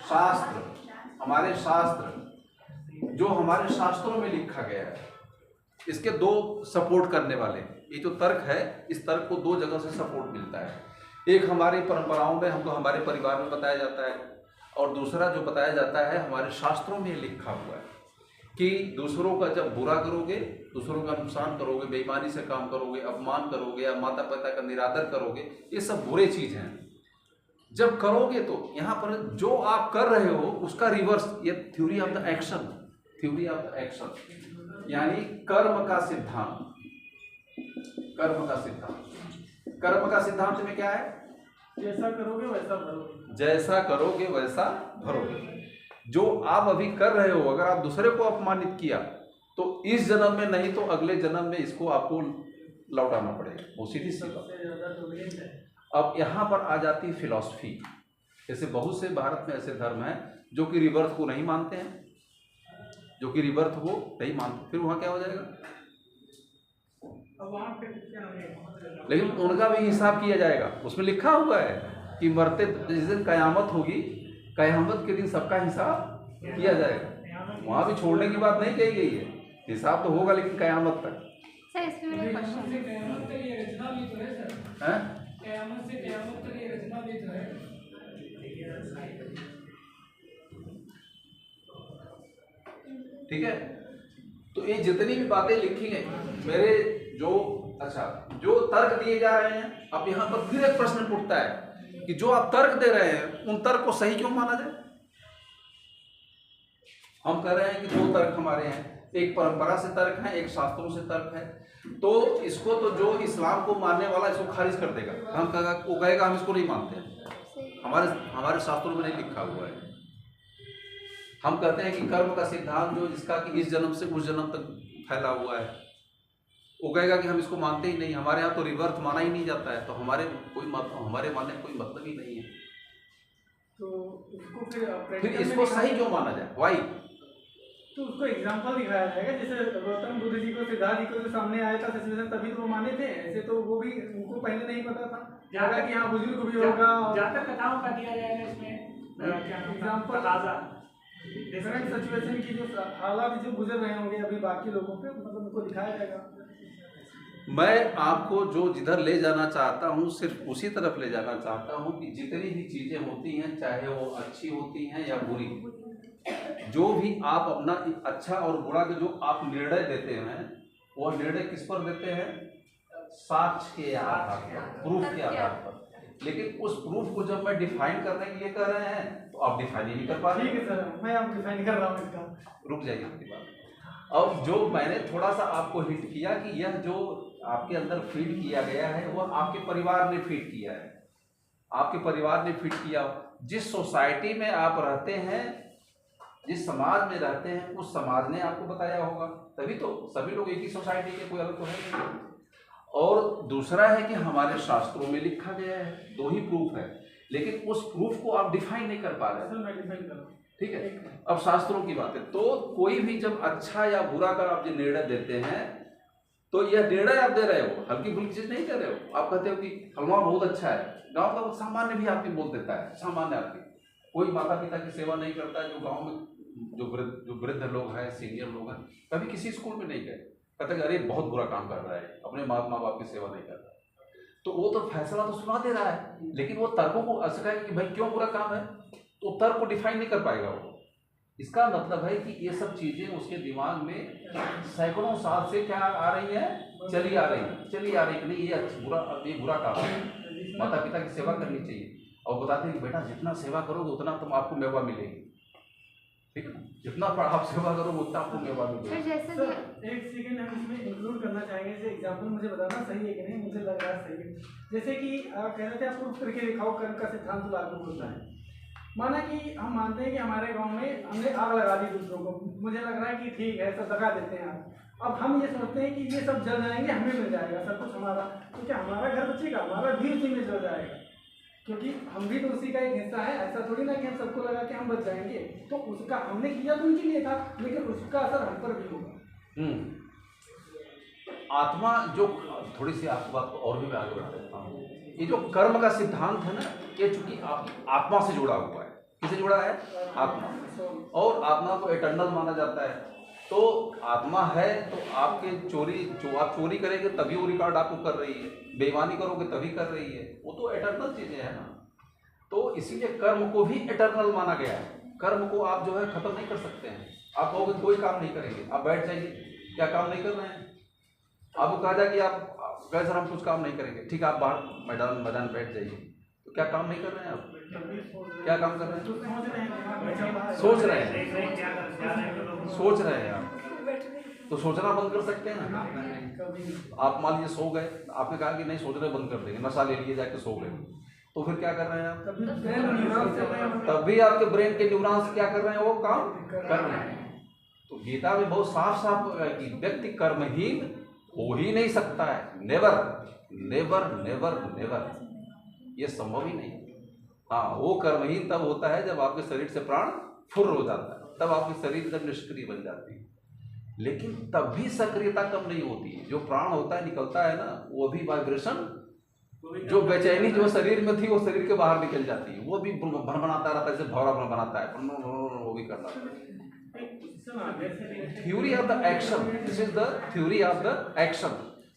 शास्त्र। हमारे शास्त्र जो हमारे शास्त्रों में लिखा गया है, इसके दो सपोर्ट करने वाले, ये जो तर्क है इस तर्क को दो जगह से सपोर्ट मिलता है। एक हमारी परंपराओं में हमको हमारे परिवार में बताया जाता है, और दूसरा जो बताया जाता है हमारे शास्त्रों में लिखा हुआ है कि दूसरों का जब बुरा करोगे, दूसरों का नुकसान करोगे, बेईमानी से काम करोगे, अपमान करोगे या माता पिता का निरादर करोगे, ये सब बुरे चीज हैं। जब करोगे तो यहाँ पर जो आप कर रहे हो उसका रिवर्स, ये theory of the action, theory of the action यानी कर्म का सिद्धांत। कर्म का सिद्धांत, कर्म का सिद्धांत में क्या है, जैसा करोगे वैसा भरोगे, जैसा करोगे वैसा भरोगे। जो आप अभी कर रहे हो, अगर आप दूसरे को अपमानित किया तो इस जन्म में नहीं तो अगले जन्म में इसको आपको लौटाना पड़ेगा, वो सीधी सी बात। अब यहाँ पर आ जाती है फिलॉसफी। जैसे बहुत से भारत में ऐसे धर्म हैं जो कि रिबर्थ को नहीं मानते हैं, जो कि रिबर्थ को नहीं मानते, फिर वहाँ क्या हो जाएगा, लेकिन उनका भी हिसाब किया जाएगा। उसमें लिखा हुआ है कि मरते जिस दिन कयामत होगी, कयामत के दिन सबका हिसाब किया जाएगा। वहाँ भी छोड़ने की बात नहीं कही गई है, हिसाब तो होगा लेकिन कयामत तक। सर इसमें मेरा क्वेश्चन है, ठीक है। तो ये जितनी भी बातें लिखी हैं मेरे जो जो तर्क दिए जा रहे हैं, अब यहाँ पर फिर एक प्रश्न उठता है कि जो आप तर्क दे रहे हैं उन तर्क को सही क्यों माना जाए। हम कह रहे हैं कि दो तर्क हमारे हैं, एक परंपरा से तर्क है, एक शास्त्रों से तर्क है। तो इसको तो जो इस्लाम को मानने वाला इसको खारिज कर देगा, वो कहेगा हम इसको नहीं मानते हैं, हमारे शास्त्रों में नहीं लिखा हुआ है। हम कहते हैं कि कर्म का सिद्धांत जो जिसका कि इस जन्म से उस जन्म तक फैला हुआ है, वो कहेगा कि हम इसको मानते ही नहीं, हमारे यहाँ तो रिवर्थ माना ही नहीं जाता है, तो हमारे मानने कोई मतलब ही नहीं है। तो इसको फिर इसको सही क्यों माना जाए, वाई? तो उसको एग्जांपल दिखाया जाएगा। जैसे गौतम बुद्ध जी को, सिद्धार्थ जी को जो सामने आया था सिचुएशन, तभी तो वो माने थे। ऐसे तो वो भी, उनको पहले नहीं पता था ज्यादा कि हाँ बुजुर्ग भी होगा। ज्यादा कथाओं का दिया जाएगा इसमें एग्जाम्पल डिफरेंट सिचुएशन की जो हालात जो गुजर रहे होंगे अभी बाकी लोगों पे, मतलब उनको दिखाया जाएगा। मैं आपको जो जिधर ले जाना चाहता हूँ सिर्फ उसी तरफ ले जाना चाहता हूँ कि जितनी भी चीजें होती हैं, चाहे वो अच्छी होती हैं या बुरी, जो भी आप अपना अच्छा और बुरा के जो आप निर्णय देते हैं, वो निर्णय किस पर देते हैं, साक्ष्य के आधार पर, प्रूफ के आधार पर। लेकिन उस प्रूफ को जब मैं डिफाइन करने के लिए कर रहे हैं तो आप डिफाइन ही नहीं कर पा रहे। ठीक है सर, मैं आप डिफाइन कर रहा हूँ इसका, रुक जाइए आपकी बात। अब जो मैंने थोड़ा सा आपको हिंट किया कि यह जो आपके अंदर फीड किया गया है वह आपके परिवार ने फीड किया है, आपके परिवार ने फीड किया। जिस सोसाइटी में आप रहते हैं जिस समाज में रहते हैं उस समाज ने आपको बताया होगा, तभी तो सभी लोग एक ही सोसाइटी के, कोई अलग तो है नहीं। और दूसरा है कि हमारे शास्त्रों में लिखा गया है, 2 ही प्रूफ है, लेकिन उस प्रूफ को आप डिफाइन नहीं कर पा रहे। सर मैं डिफाइन कर रहा हूँ। ठीक है, अब शास्त्रों की बात है, तो कोई भी जब अच्छा या बुरा का आप जो निर्णय देते हैं, तो यह निर्णय आप दे रहे हो, हल्की फुल्की चीज नहीं कर रहे हो। आप कहते हो कि हलवा बहुत अच्छा है, गांव का सामान्य भी आपकी बोल देता है, सामान्य आदमी कोई माता पिता की सेवा नहीं करता, जो गांव में जो वृद्ध लोग हैं, सीनियर लोग हैं, कभी किसी स्कूल में नहीं गए, कहते अरे बहुत बुरा काम कर रहा है, अपने माँ बाप की सेवा नहीं कर रहा, तो वो तो फैसला तो सुना दे रहा है, लेकिन वो तर्कों को ऐसा कहेगा कि भाई क्यों बुरा काम है, तो तर्क को डिफाइन नहीं कर पाएगा वो। इसका मतलब है कि ये सब चीजें उसके दिमाग में सैकड़ों साल से क्या आ रही है, चली आ रही कि नहीं ये बुरा काम है, माता पिता की सेवा करनी चाहिए। और बताते हैं कि बेटा जितना सेवा करोगे उतना तुम आपको मेवा मिलेगी, ठीक है ना, जितना आप सेवा करोगे उतना आपको मेवा मिलेगी। जैसे सर एक सेकंड हम इसमें इंक्लूड करना चाहेंगे, जैसे एग्जांपल मुझे बताना सही है कि नहीं, मुझे लग रहा है सही है। जैसे कि कह रहे थे आप प्रूफ करके दिखाओ, कर्म का सिद्धांत लागू होता है। माना कि हम मानते हैं कि हमारे गांव में हमने आग लगा दी दूसरों को, मुझे लग रहा है कि ठीक है सब लगा देते हैं आप, अब हम ये सोचते हैं कि ये सब जल जाएंगे, हमें मिल जाएगा सब कुछ हमारा, तो क्या हमारा घर बचेगा? हमारा भी उसी में जल जाएगा, क्योंकि हम भी तो उसी का एक हिस्सा है। ऐसा थोड़ी ना कि हम सबको लगा के हम बच जाएंगे, तो उसका हमने किया तो उनके लिए था, लेकिन उसका असर हम पर भी होगा। आत्मा जो थोड़ी सी आपको बात और भी मैं आगे बढ़ा देता हूँ, ये जो कर्म का सिद्धांत है ना, ये चूंकि आत्मा से जुड़ा हुआ है। किससे जुड़ा है? आत्मा। और आत्मा को इटर्नल माना जाता है, तो आत्मा है तो आपके आप चोरी करेंगे तभी वो रिकॉर्ड आपको कर रही है, बेईमानी करोगे तभी कर रही है, वो तो इटर्नल चीजें है ना। तो इसीलिए कर्म को भी इटर्नल माना गया है। कर्म को आप जो है खत्म नहीं कर सकते हैं। आप कहोगे कोई काम नहीं करेंगे, आप बैठ जाइए, क्या काम नहीं कर रहे हैं? आपको कहा जाए कि आप कहे सर हम कुछ काम नहीं करेंगे, ठीक है आप बाहर मैदान बैठ जाइए, तो क्या काम नहीं कर रहे हैं आप? क्या काम कर रहे हैं? सोच रहे हैं आप, तो सोचना बंद कर सकते हैं ना। आप मान लीजिए सो गए, आपने कहा कि नहीं सोचना बंद कर देंगे, नशा ले लिए जाके सो गए, तो फिर क्या कर रहे हैं आप? तभी आपके ब्रेन के न्यूरॉन्स क्या कर रहे हैं? वो काम कर रहे हैं। तो गीता में बहुत साफ साफ है कि व्यक्ति कर्महीन हो ही नहीं सकता है। नेवर नेवर नेवर नेवर, ये संभव ही नहीं। हाँ, वो कर्महीन तब होता है जब आपके शरीर से प्राण फुर्र हो जाता है, तब आपकी शरीर जब निष्क्रिय बन जाती है। लेकिन तब भी सक्रियता कम नहीं होती है। जो प्राण होता है निकलता है ना, वो भी वाइब्रेशन, जो बेचैनी जो शरीर में थी वो शरीर के बाहर निकल जाती है, वो भी भनभनाता रहता है, जैसे भौरा भनभनाता है, वो भी करना है। Theory of the action, this is the theory of the action.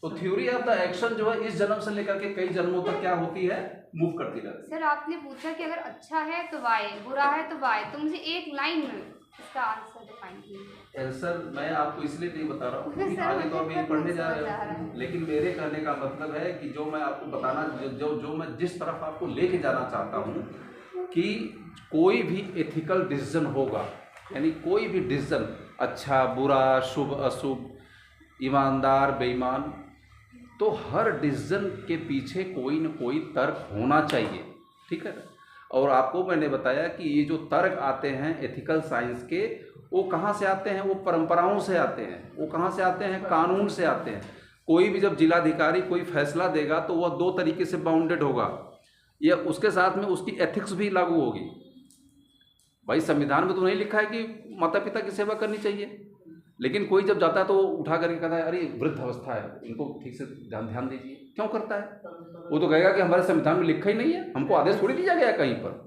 तो थ्योरी ऑफ द एक्शन जो है इस जन्म से लेकर के कई जन्मों तक क्या होती है? मूव करती रहती है। सर आपने पूछा कि अगर अच्छा है तो वाई, बुरा है तो वाई, तो मुझे एक लाइन में इसका आंसर डिफाइन कीजिए। आंसर मैं आपको इसलिए नहीं बता रहा हूँ क्योंकि आगे तो अभी पढ़ने जा रहे हैं, लेकिन मेरे कहने का मतलब है कि जो मैं आपको बताना, जो मैं जिस तरफ आपको लेके जाना चाहता हूँ कि कोई भी एथिकल डिसीजन होगा, यानी कोई भी डिसीजन, अच्छा बुरा, शुभ अशुभ, ईमानदार बेईमान, तो हर डिसीजन के पीछे कोई न कोई तर्क होना चाहिए, ठीक है। और आपको मैंने बताया कि ये जो तर्क आते हैं एथिकल साइंस के, वो कहाँ से आते हैं? वो परंपराओं से आते हैं। वो कहाँ से आते हैं? कानून से आते हैं। कोई भी जब जिलाधिकारी कोई फैसला देगा तो वह 2 तरीके से बाउंडेड होगा, या उसके साथ में उसकी एथिक्स भी लागू होगी। भाई संविधान में तो नहीं लिखा है कि माता पिता की सेवा करनी चाहिए, लेकिन कोई जब जाता है तो उठा करके कहता है अरे वृद्ध अवस्था है, इनको ठीक से ध्यान दीजिए। क्यों करता है? वो तो कहेगा कि हमारे संविधान में लिखा ही नहीं है, हमको आदेश थोड़ी दिया गया है कहीं पर।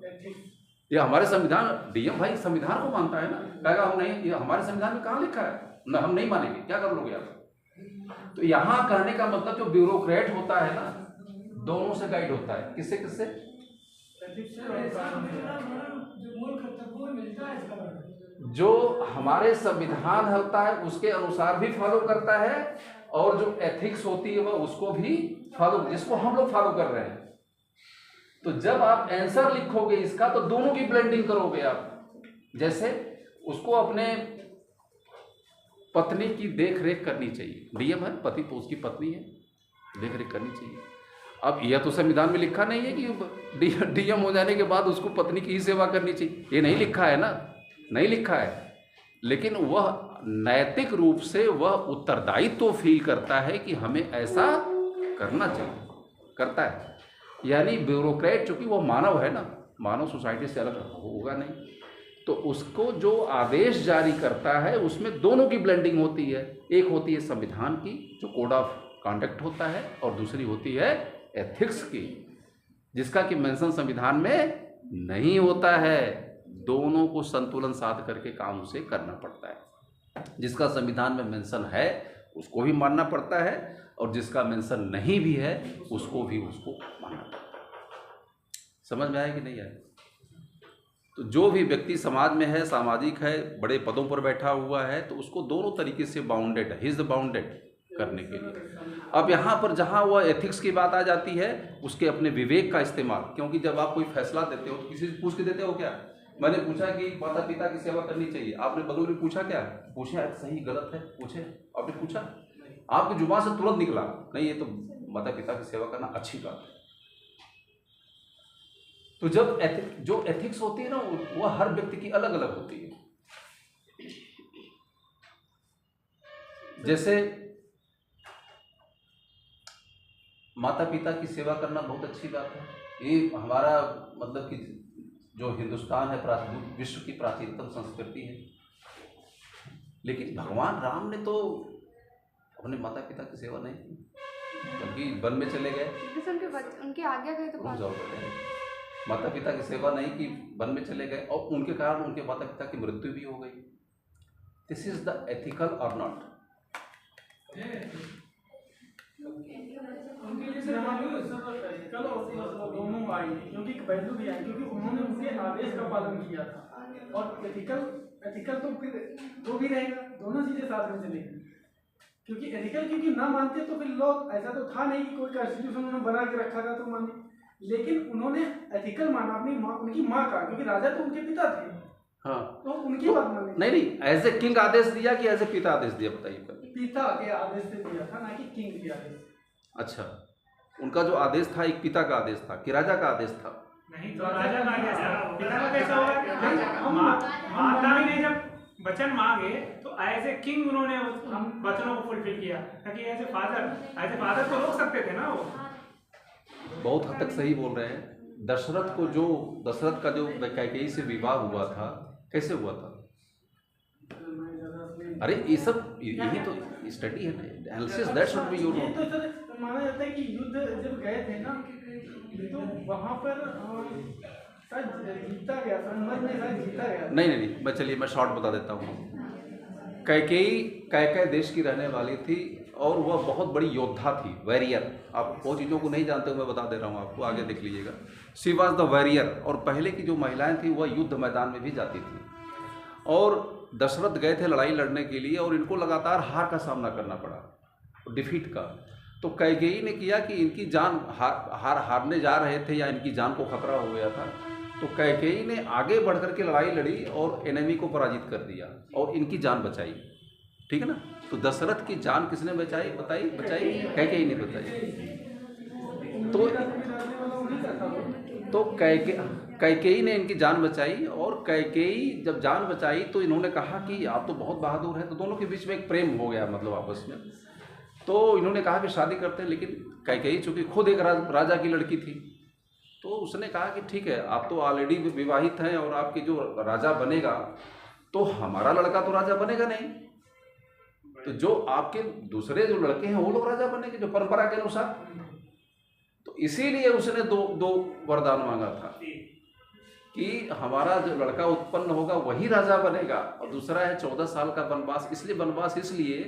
ये हमारे संविधान, डीएम भाई संविधान को मानता है ना, कहेगा हम नहीं, ये हमारे संविधान में कहाँ लिखा है, न हम नहीं मानेंगे, क्या कर लोगे आप? तो यहाँ करने का मतलब जो ब्यूरोक्रेट होता है ना, दोनों से गाइड होता है। किससे किससे? जो हमारे संविधान होता है उसके अनुसार भी फॉलो करता है, और जो एथिक्स होती है वह उसको भी फॉलो, जिसको हम लोग फॉलो कर रहे हैं। तो जब आप आंसर लिखोगे इसका, तो दोनों की ब्लेंडिंग करोगे आप। जैसे उसको अपने पत्नी की देख रेख करनी चाहिए, डीएम है, पति तो उसकी पत्नी है, देख रेख करनी चाहिए। अब यह तो संविधान में लिखा नहीं है कि डीएम हो जाने के बाद उसको पत्नी की ही सेवा करनी चाहिए, ये नहीं लिखा है ना। नहीं लिखा है, लेकिन वह नैतिक रूप से वह उत्तरदायित्व तो फील करता है कि हमें ऐसा करना चाहिए, करता है। यानी ब्यूरोक्रेट, चूंकि वो मानव है ना, मानव सोसाइटी से अलग होगा नहीं, तो उसको जो आदेश जारी करता है उसमें दोनों की ब्लेंडिंग होती है। एक होती है संविधान की जो कोड ऑफ कॉन्डक्ट होता है, और दूसरी होती है एथिक्स की, जिसका कि मेंशन संविधान में नहीं होता है। दोनों को संतुलन साध करके काम उसे करना पड़ता है। जिसका संविधान में मेंशन है उसको भी मानना पड़ता है, और जिसका मेंशन नहीं भी है उसको मानना पड़ता है। समझ में आया कि नहीं आया? तो जो भी व्यक्ति समाज में है, सामाजिक है, बड़े पदों पर बैठा हुआ है, तो उसको दोनों तरीके से बाउंडेड है, ही इज बाउंडेड करने के लिए। अब यहाँ पर जहाँ वह एथिक्स की बात आ जाती है, उसके अपने विवेक का इस्तेमाल, क्योंकि जब आप कोई फैसला देते हो तो किसी से पूछ के देते हो क्या? मैंने पूछा कि माता पिता की सेवा करनी चाहिए, आपने बगल में पूछा क्या? पूछा सही गलत है, पूछे आपने पूछा? आपकी जुबान से तुरंत निकला नहीं, ये तो माता पिता की सेवा करना अच्छी बात है। तो जब जो एथिक्स होती है ना, वह हर व्यक्ति की अलग अलग होती है। जैसे माता पिता की सेवा करना बहुत अच्छी बात है, ये हमारा मतलब कि जो हिंदुस्तान है, विश्व की प्राचीनतम संस्कृति है। लेकिन भगवान राम ने तो अपने माता पिता की सेवा नहीं की, बल्कि वन में चले गए, उनके आज्ञा गए तो माता पिता की सेवा नहीं की, वन में चले गए, और उनके कारण उनके माता पिता की मृत्यु भी हो गई। दिस इज द एथिकल और नॉट? उनके लिए एथिकल और दोनों आई, क्योंकि वैल्यू भी आई, क्योंकि उन्होंने उनके आदेश का पालन किया था। और एथिकल तो फिर वो भी रहेगा, दोनों चीजें साथ में चलेगी। क्योंकि एथिकल क्योंकि ना मानते तो फिर लोग, ऐसा तो था नहीं कि कोई कॉन्स्टिट्यूशन उन्होंने बना के रखा था तो माने, लेकिन उन्होंने एथिकल माना अपनी माँ, उनकी माँ का, क्योंकि राजा तो उनके पिता थे। हाँ, तो उनकी बात मानी। नहीं, एज ए किंग आदेश दिया कि एज ए पिता आदेश दिया, बताइए? पिता के आदेश से दिया था, ना कि किंग के आदेश। अच्छा, उनका जो आदेश था एक पिता का आदेश था कि राजा का आदेश था? नहीं, तो राजा का आदेश था, पिता का कैसा होगा? माता ने जब वचन मांगे तो एज ए किंग उन्होंने वचनों को फुलफिल किया, ताकि एज ए फादर तो रोक सकते थे ना वो। बहुत हद तक सही बोल रहे हैं। दशरथ का जो कैकेयी से विवाह हुआ था, कैसे हुआ था? अरे ये सब यही तो स्टडी है ना, analysis, that should be you know. तो सर माना जाता है कि युद्ध जब गए थे ना, तो वहां पर जीता गया, संमत में जीता गया। नहीं, मैं चलिए मैं शॉर्ट बता देता हूँ। कैकेयी देश की रहने वाली थी, और वह बहुत बड़ी योद्धा थी, वॉरियर। आप वो चीज़ों को नहीं जानते हो, मैं बता दे रहा हूँ आपको, आगे देख लीजिएगा। She was the warrior. और पहले की जो महिलाएं थी वह युद्ध मैदान में भी जाती थी, और दशरथ गए थे लड़ाई लड़ने के लिए, और इनको लगातार हार का सामना करना पड़ा, डिफीट का। तो कैकेयी ने किया कि इनकी जान हारने जा रहे थे, या इनकी जान को खतरा हो गया था, तो कैकेयी ने आगे बढ़ करके लड़ाई लड़ी और एनिमी को पराजित कर दिया और इनकी जान बचाई। ठीक है ना? तो दशरथ की जान किसने बचाई? बचाई कैकेयी ने बचाई। तो कैकेयी ने इनकी जान बचाई, और कैकेयी जब जान बचाई तो इन्होंने कहा कि आप तो बहुत बहादुर हैं। तो दोनों के बीच में एक प्रेम हो गया, मतलब आपस में। तो इन्होंने कहा कि शादी करते हैं, लेकिन कैकेयी चूंकि खुद एक राजा की लड़की थी, तो उसने कहा कि ठीक है, आप तो ऑलरेडी विवाहित हैं, और आपके जो राजा बनेगा, तो हमारा लड़का तो राजा बनेगा नहीं, तो जो आपके दूसरे जो लड़के हैं वो लोग राजा बनेंगे, जो परंपरा के अनुसार। तो इसीलिए उसने दो वरदान मांगा था कि हमारा जो लड़का उत्पन्न होगा वही राजा बनेगा, और दूसरा है 14 साल का वनवास। इसलिए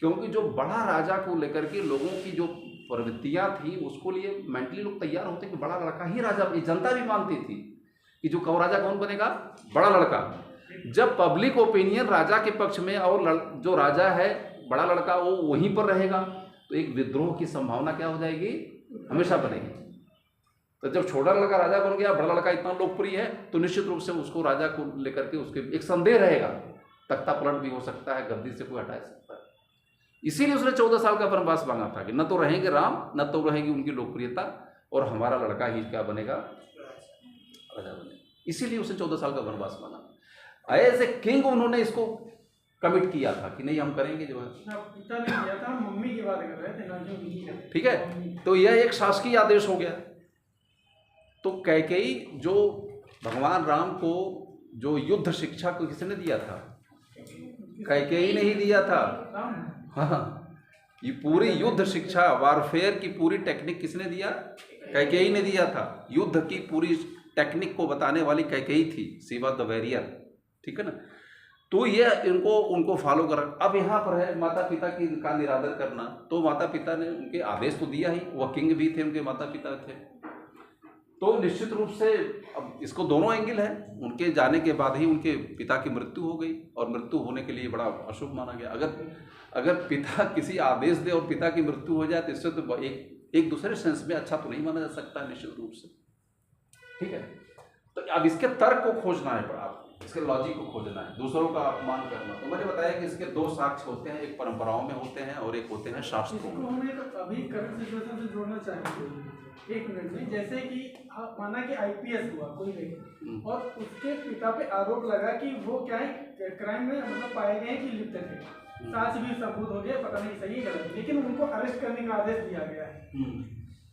क्योंकि जो बड़ा राजा को लेकर के लोगों की जो प्रवृत्तियां थी, उसको लिए मेंटली लोग तैयार होते कि बड़ा लड़का ही राजा। जनता भी मानती थी कि जो राजा कौन बनेगा? बड़ा लड़का। जब पब्लिक ओपिनियन राजा के पक्ष में, और जो राजा है बड़ा लड़का वो वहीं पर रहेगा, तो एक विद्रोह की संभावना क्या हो जाएगी? हमेशा बनेगी। तो जब छोटा लड़का राजा बन गया, बड़ा लड़का इतना लोकप्रिय है, तो निश्चित रूप से उसको राजा को लेकर के उसके एक संदेह रहेगा, तख्ता पलट भी हो सकता है, गद्दी से कोई हटा सकता है। इसीलिए उसने 14 साल का वनवास मांगा था कि न तो रहेंगे राम, न तो रहेगी उनकी लोकप्रियता, और हमारा लड़का ही क्या बनेगा? राजा बनेगा। इसीलिए उसने 14 साल का वनवास मांगा। एज ए किंग उन्होंने इसको कमिट किया था कि नहीं हम करेंगे जो है। पिता ने किया था, मम्मी की बात कर रहे थे ना, जो नहीं करते। ठीक है, तो यह एक शासकीय आदेश हो गया। तो कैकेयी जो भगवान राम को जो युद्ध शिक्षा को किसने दिया था? कैकेयी ने ही दिया था। हाँ, ये पूरी युद्ध शिक्षा, वारफेयर की पूरी टेक्निक किसने दिया? कैकेयी ने दिया था। युद्ध की पूरी टेक्निक को बताने वाली कैकेयी थी, शी वाज द वॉरियर। ठीक है ना। तो ये उनको फॉलो कर। अब यहाँ पर है माता पिता की का निरादर करना। तो माता पिता ने उनके आदेश तो दिया ही, वह किंग भी थे, उनके माता पिता थे। तो निश्चित रूप से अब इसको दोनों एंगल है। उनके जाने के बाद ही उनके पिता की मृत्यु हो गई, और मृत्यु होने के लिए बड़ा अशुभ माना गया। अगर पिता किसी आदेश दे और पिता की मृत्यु हो जाए तो इससे तो एक दूसरे सेंस में अच्छा तो नहीं माना जा सकता निश्चित रूप से। ठीक है, तो अब इसके तर्क को खोजना है, आप इसके लॉजिक को खोजना है, दूसरों का अपमान करना। तो मैंने बताया कि इसके दो साक्ष्य होते हैं, एक परंपराओं में होते हैं और एक होते हैं शास्त्रों में। हमें तो अभी करंट सिचुएशन से जोड़ना चाहिए 1 मिनट में। जैसे कि माना कि आईपीएस हुआ कोई व्यक्ति, और उसके पिता पे आरोप लगा कि वो क्या है, क्राइम में मतलब पाए गए हैं कि लिप्त थे, साक्ष्य भी सबूत हो गया, पता नहीं सही गलत, लेकिन उनको अरेस्ट करने का आदेश दिया गया है।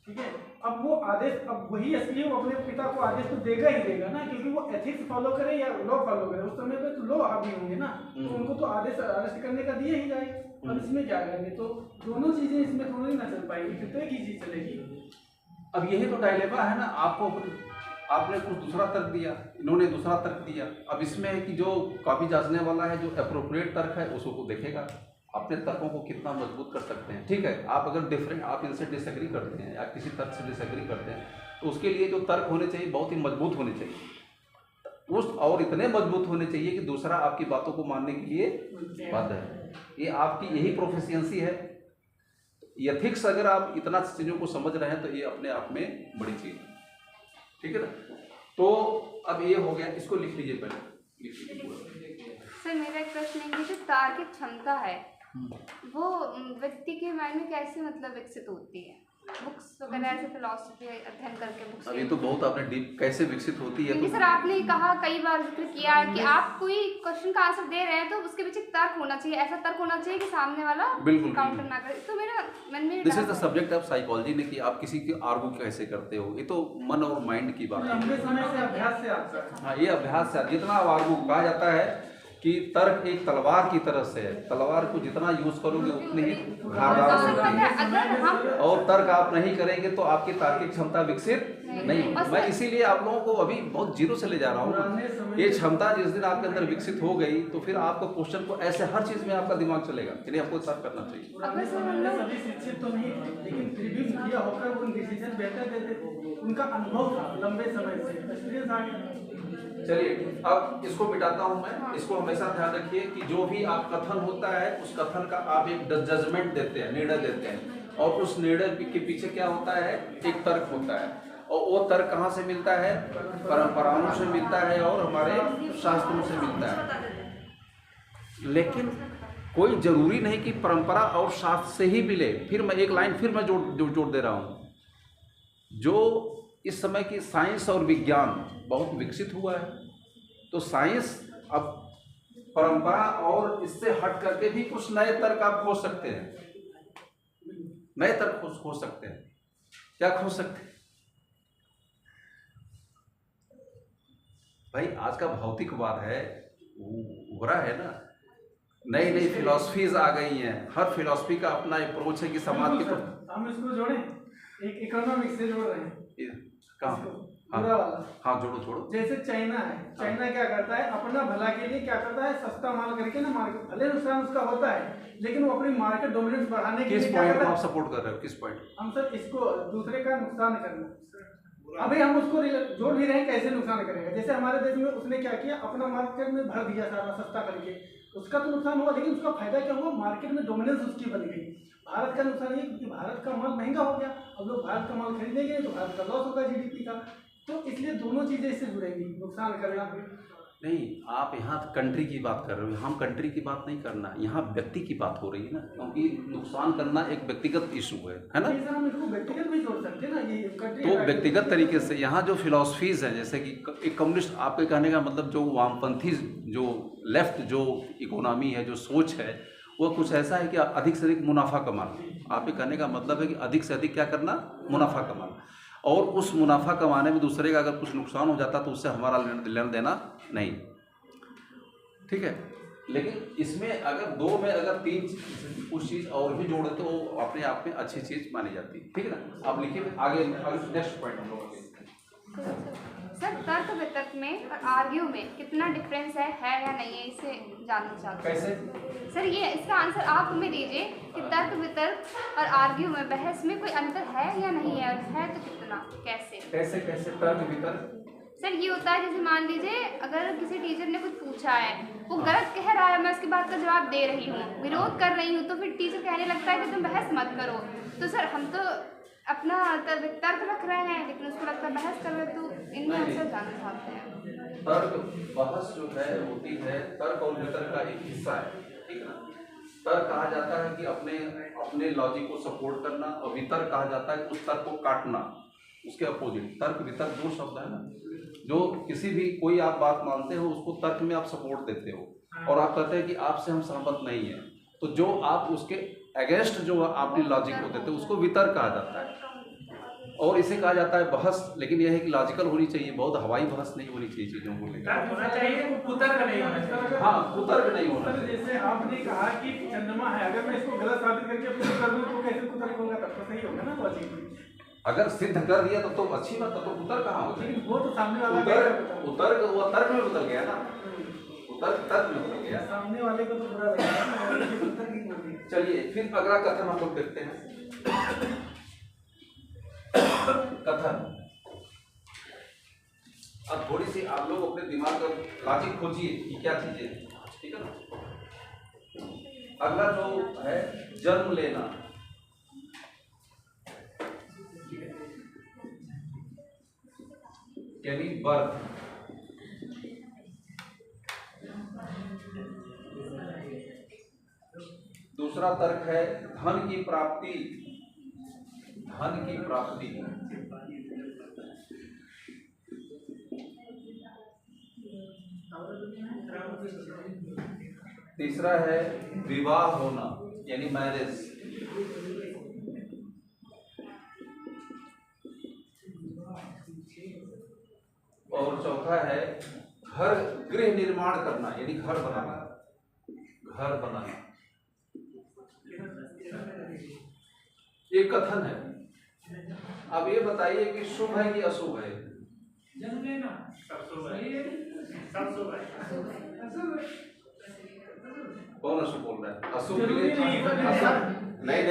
ठीक है, अब वो आदेश, अब वही असली वो अपने पिता को आदेश तो देगा ही देगा ना, क्योंकि वो एथिक्स फॉलो करे या लॉ फॉलो करे, उस समय पे तो लॉ हावी होंगे ना, तो उनको तो आदेश अरेस्ट करने का दिया ही जाए। अब इसमें क्या करेंगे? तो दोनों चीजें इसमें थोड़ी ना चल पाएंगी, फिर तो एक ही चीज चलेगी। अब यही तो डायलेमा है ना। आपने कुछ दूसरा तर्क दिया, इन्होंने दूसरा तर्क दिया। अब इसमें है कि जो काफी जांचने वाला है, जो अप्रोप्रिएट तर्क है उसको देखेगा, अपने तर्कों को कितना मजबूत कर सकते हैं। ठीक है, आप अगर आप इनसे डिसएग्री करते हैं या किसी तर्क से डिसएग्री करते हैं, तो उसके लिए जो तर्क होने चाहिए बहुत ही मजबूत होने चाहिए, और इतने मजबूत होने चाहिए कि दूसरा आपकी बातों को मानने के लिए बाध्य है। ये आपकी यही प्रोफिशिएंसी है। एथिक्स अगर आप इतना चीज़ों को समझ रहे हैं तो ये अपने आप में बड़ी चीज़ है। ठीक है ना। तो अब ये हो गया, इसको लिख लीजिए पहले, लिख लीजिए। सर मेरा एक प्रश्न है कि जो तार्किक क्षमता है वो व्यक्ति के माइंड में कैसे मतलब विकसित होती है? बुक्स वगैरह ऐसे फिलॉसफी अध्ययन करके बुक्स। अभी तो बहुत आपने डीप कैसे विकसित होती है। क्योंकि सर आपने कहा कई बार जिक्र किया है कि आप कोई क्वेश्चन का आंसर दे रहे हैं तो उसके पीछे तर्क होना चाहिए, ऐसा तर्क होना चाहिए कि सामने वाला काउंटर ना करे। तो मेरा मन में this is the subject of psychology ने कि आप किसी की आर्गू कैसे करते हो। ये तो मन और माइंड की बात है। लंबे समय से अभ्यास से आता है। हाँ, ये अभ्यास से। जितना आर्गू कहा जाता है कि तर्क एक तलवार की तरह से है, तलवार को जितना यूज करोगे उतनी ही धारदार होगी, और तर्क आप नहीं करेंगे तो आपकी तार्किक क्षमता विकसित नहीं होगी। मैं इसीलिए आप लोगों को अभी बहुत जीरो से ले जा रहा हूँ। ये क्षमता जिस दिन आपके अंदर विकसित हो गई तो फिर आपको क्वेश्चन को ऐसे हर चीज में आपका दिमाग चलेगा, इसलिए आपको तर्क करना चाहिए। पुराने समय में सभी शिक्षित तो नहीं थे, लेकिन फिर भी मुखिया होकर वो डिसीजन बेहतर देते। उनका अनुभव था लंबे समय से, एक्सपीरियंस आ गया। चलिए अब इसको मिटाता हूं मैं। इसको हमेशा ध्यान रखिए कि जो भी आप कथन होता है उस कथन का आप एक जजमेंट देते हैं, निर्णय देते हैं, और उस निर्णय के पीछे क्या होता है, एक तर्क होता है। और वो तर्क कहाँ से मिलता है? परंपराओं से मिलता है और हमारे शास्त्रों से मिलता है। लेकिन कोई जरूरी नहीं कि परंपरा और शास्त्र से ही मिले। फिर मैं एक लाइन फिर मैं जोड़ दे रहा हूँ, जो इस समय की साइंस और विज्ञान बहुत विकसित हुआ है, तो साइंस अब परंपरा और इससे हट करके भी कुछ नए तर्क आप खोज सकते हैं, नए तर्क खोज सकते हैं। क्या खोज सकते हैं भाई? आज का भौतिकवाद है, उभरा है ना, नई नई फिलॉसफीज आ गई हैं। हर फिलॉसफी का अपना अप्रोच है कि समाज के हम इसको जोड़ें, एक इकोनॉमिक्स से जोड़ रहे हैं। हाँ जोड़ो। जैसे चाइना है, चाइना क्या करता है, अपना भला के लिए क्या करता है, सस्ता माल करके ना मार्केट, भले नुकसान उसका होता है लेकिन वो अपनी मार्केट डोमिनेंस बढ़ाने के लिए किस पॉइंट को आप सपोर्ट कर रहे हो? किस पॉइंट? हम सर इसको दूसरे का नुकसान करना। अभी हम उसको जोड़ भी रहे हैं, कैसे नुकसान करेगा। जैसे हमारे देश में उसने क्या किया, अपना मार्केट में भर दिया सारा सस्ता करके, उसका तो नुकसान हुआ, लेकिन उसका फायदा क्या हुआ, मार्केट में डोमिनेंस उसकी बन गई। भारत का नुकसान ये क्योंकि भारत का माल महंगा हो गया, अब लोग भारत का माल खरीदेंगे तो भारत का लॉस होगा जीडीपी का। तो इसलिए दोनों चीजें इससे जुड़ेंगी, नुकसान करना भी। नहीं, आप यहाँ कंट्री की बात कर रहे हो, हम कंट्री की बात नहीं करना, यहाँ व्यक्ति की बात हो रही है ना, क्योंकि नुकसान करना एक व्यक्तिगत इशू है ना। ये सर हम इसको व्यक्तिगत भी जोड़ सकते हैं ना, ये country तो का- व्यक्तिगत तरीके से यहाँ जो फिलॉसफीज हैं, जैसे कि एक कम्युनिस्ट, आपके कहने का मतलब जो वामपंथी, जो लेफ्ट जो इकोनॉमी है, जो सोच है, वो कुछ ऐसा है कि अधिक से अधिक मुनाफा कमाना। आपके कहने का मतलब है कि अधिक से अधिक क्या करना, मुनाफा कमाना, और उस मुनाफा कमाने में दूसरे का अगर कुछ नुकसान हो जाता तो उससे हमारा लेना देना नहीं, ठीक है। लेकिन इसमें अगर दो में अगर तीन कुछ चीज़ और भी जोड़े तो वो अपने आप में अच्छी चीज़ मानी जाती है, ठीक है ना। आप लिखिए आगे नेक्स्ट पॉइंट हम लोग। सर तर्क वितर्क में और आर्ग्यू में कितना डिफरेंस है या नहीं है, इसे जानना चाहते हैं। कैसे? सर ये इसका आंसर आप हमें दीजिए कि तर्क वितर्क और आर्ग्यू में, बहस में कोई अंतर है या नहीं है, और है तो कितना, कैसे कैसे कैसे तर्क वितर्क? सर ये होता है जैसे मान लीजिए अगर किसी टीचर ने कुछ पूछा है, वो गलत कह रहा है, मैं उसकी बात का जवाब दे रही हूँ, विरोध कर रही हूँ, तो फिर टीचर कहने लगता है कि तुम बहस मत करो। तो सर हम तो अपना तर्क रख रहे हैं, लेकिन उसको लगता है बहस कर रहे, तो इनमें आंसर जानना चाहते हैं। तर्क बहस जो है होती है, तर्क और वितर्क का एक हिस्सा है, ठीक है ना। तर्क कहा जाता है कि अपने लॉजिक को सपोर्ट करना, और वितर्क कहा जाता है कि उस तर्क को काटना, उसके अपोजिट। तर्क वितर्क दो शब्द है ना, जो किसी भी कोई आप बात मानते हो उसको तर्क में आप सपोर्ट देते हो, और आप कहते हैं कि आपसे हम सहमत नहीं है, तो जो आप उसके अगेंस्ट जो आपने लॉजिक को देते हो उसको वितर्क कहा जाता है। और इसे कहा जाता है बहस, लेकिन यह है कि लॉजिकल होनी चाहिए, बहुत हवाई बहस नहीं होनी चाहिए चीजों को लेकर। तर्क होना चाहिए, कुतर्क नहीं होना चाहिए। हाँ, कुतर्क नहीं होना सर चाहिए। जैसे आपने कहा कि चंद्रमा है, अगर मैं इसको गलत साबित करके प्रूव कर दूं तो कैसे कुतर्क होगा, तब तो सही होगा ना लॉजिक। अगर सिद्ध कर दिया तो अच्छी बात, तो कुतर्क कहाँ हो जाएगी? लेकिन वो तो सामने वाला उतर्क वो तर्क में बदल गया ना, उतर्क तर्क में बदल गया। सामने वाले को तो बुरा लगेगा ना, ये कुतर्क ही बोल दिया। चलिए फिर अगला कथन हम लोग देखते हैं। कथन, अब थोड़ी सी आप लोग अपने दिमाग का लॉजिक खोजिए कि क्या चीजें हैं, ठीक है ना। अगला जो है जन्म लेना, यानी बर्थ। दूसरा तर्क है धन की प्राप्ति, धन की प्राप्ति। तीसरा है विवाह होना, यानी मैरिज। और चौथा है गृह निर्माण करना, यानी घर बनाना, घर बनाना। ये कथन है। अब ये बताइए कि शुभ है कि अशुभ है? जन्म लेना सब शुभ है, सब शुभ है। कौन अशुभ बोल रहा है? अशुभ के लिए नहीं,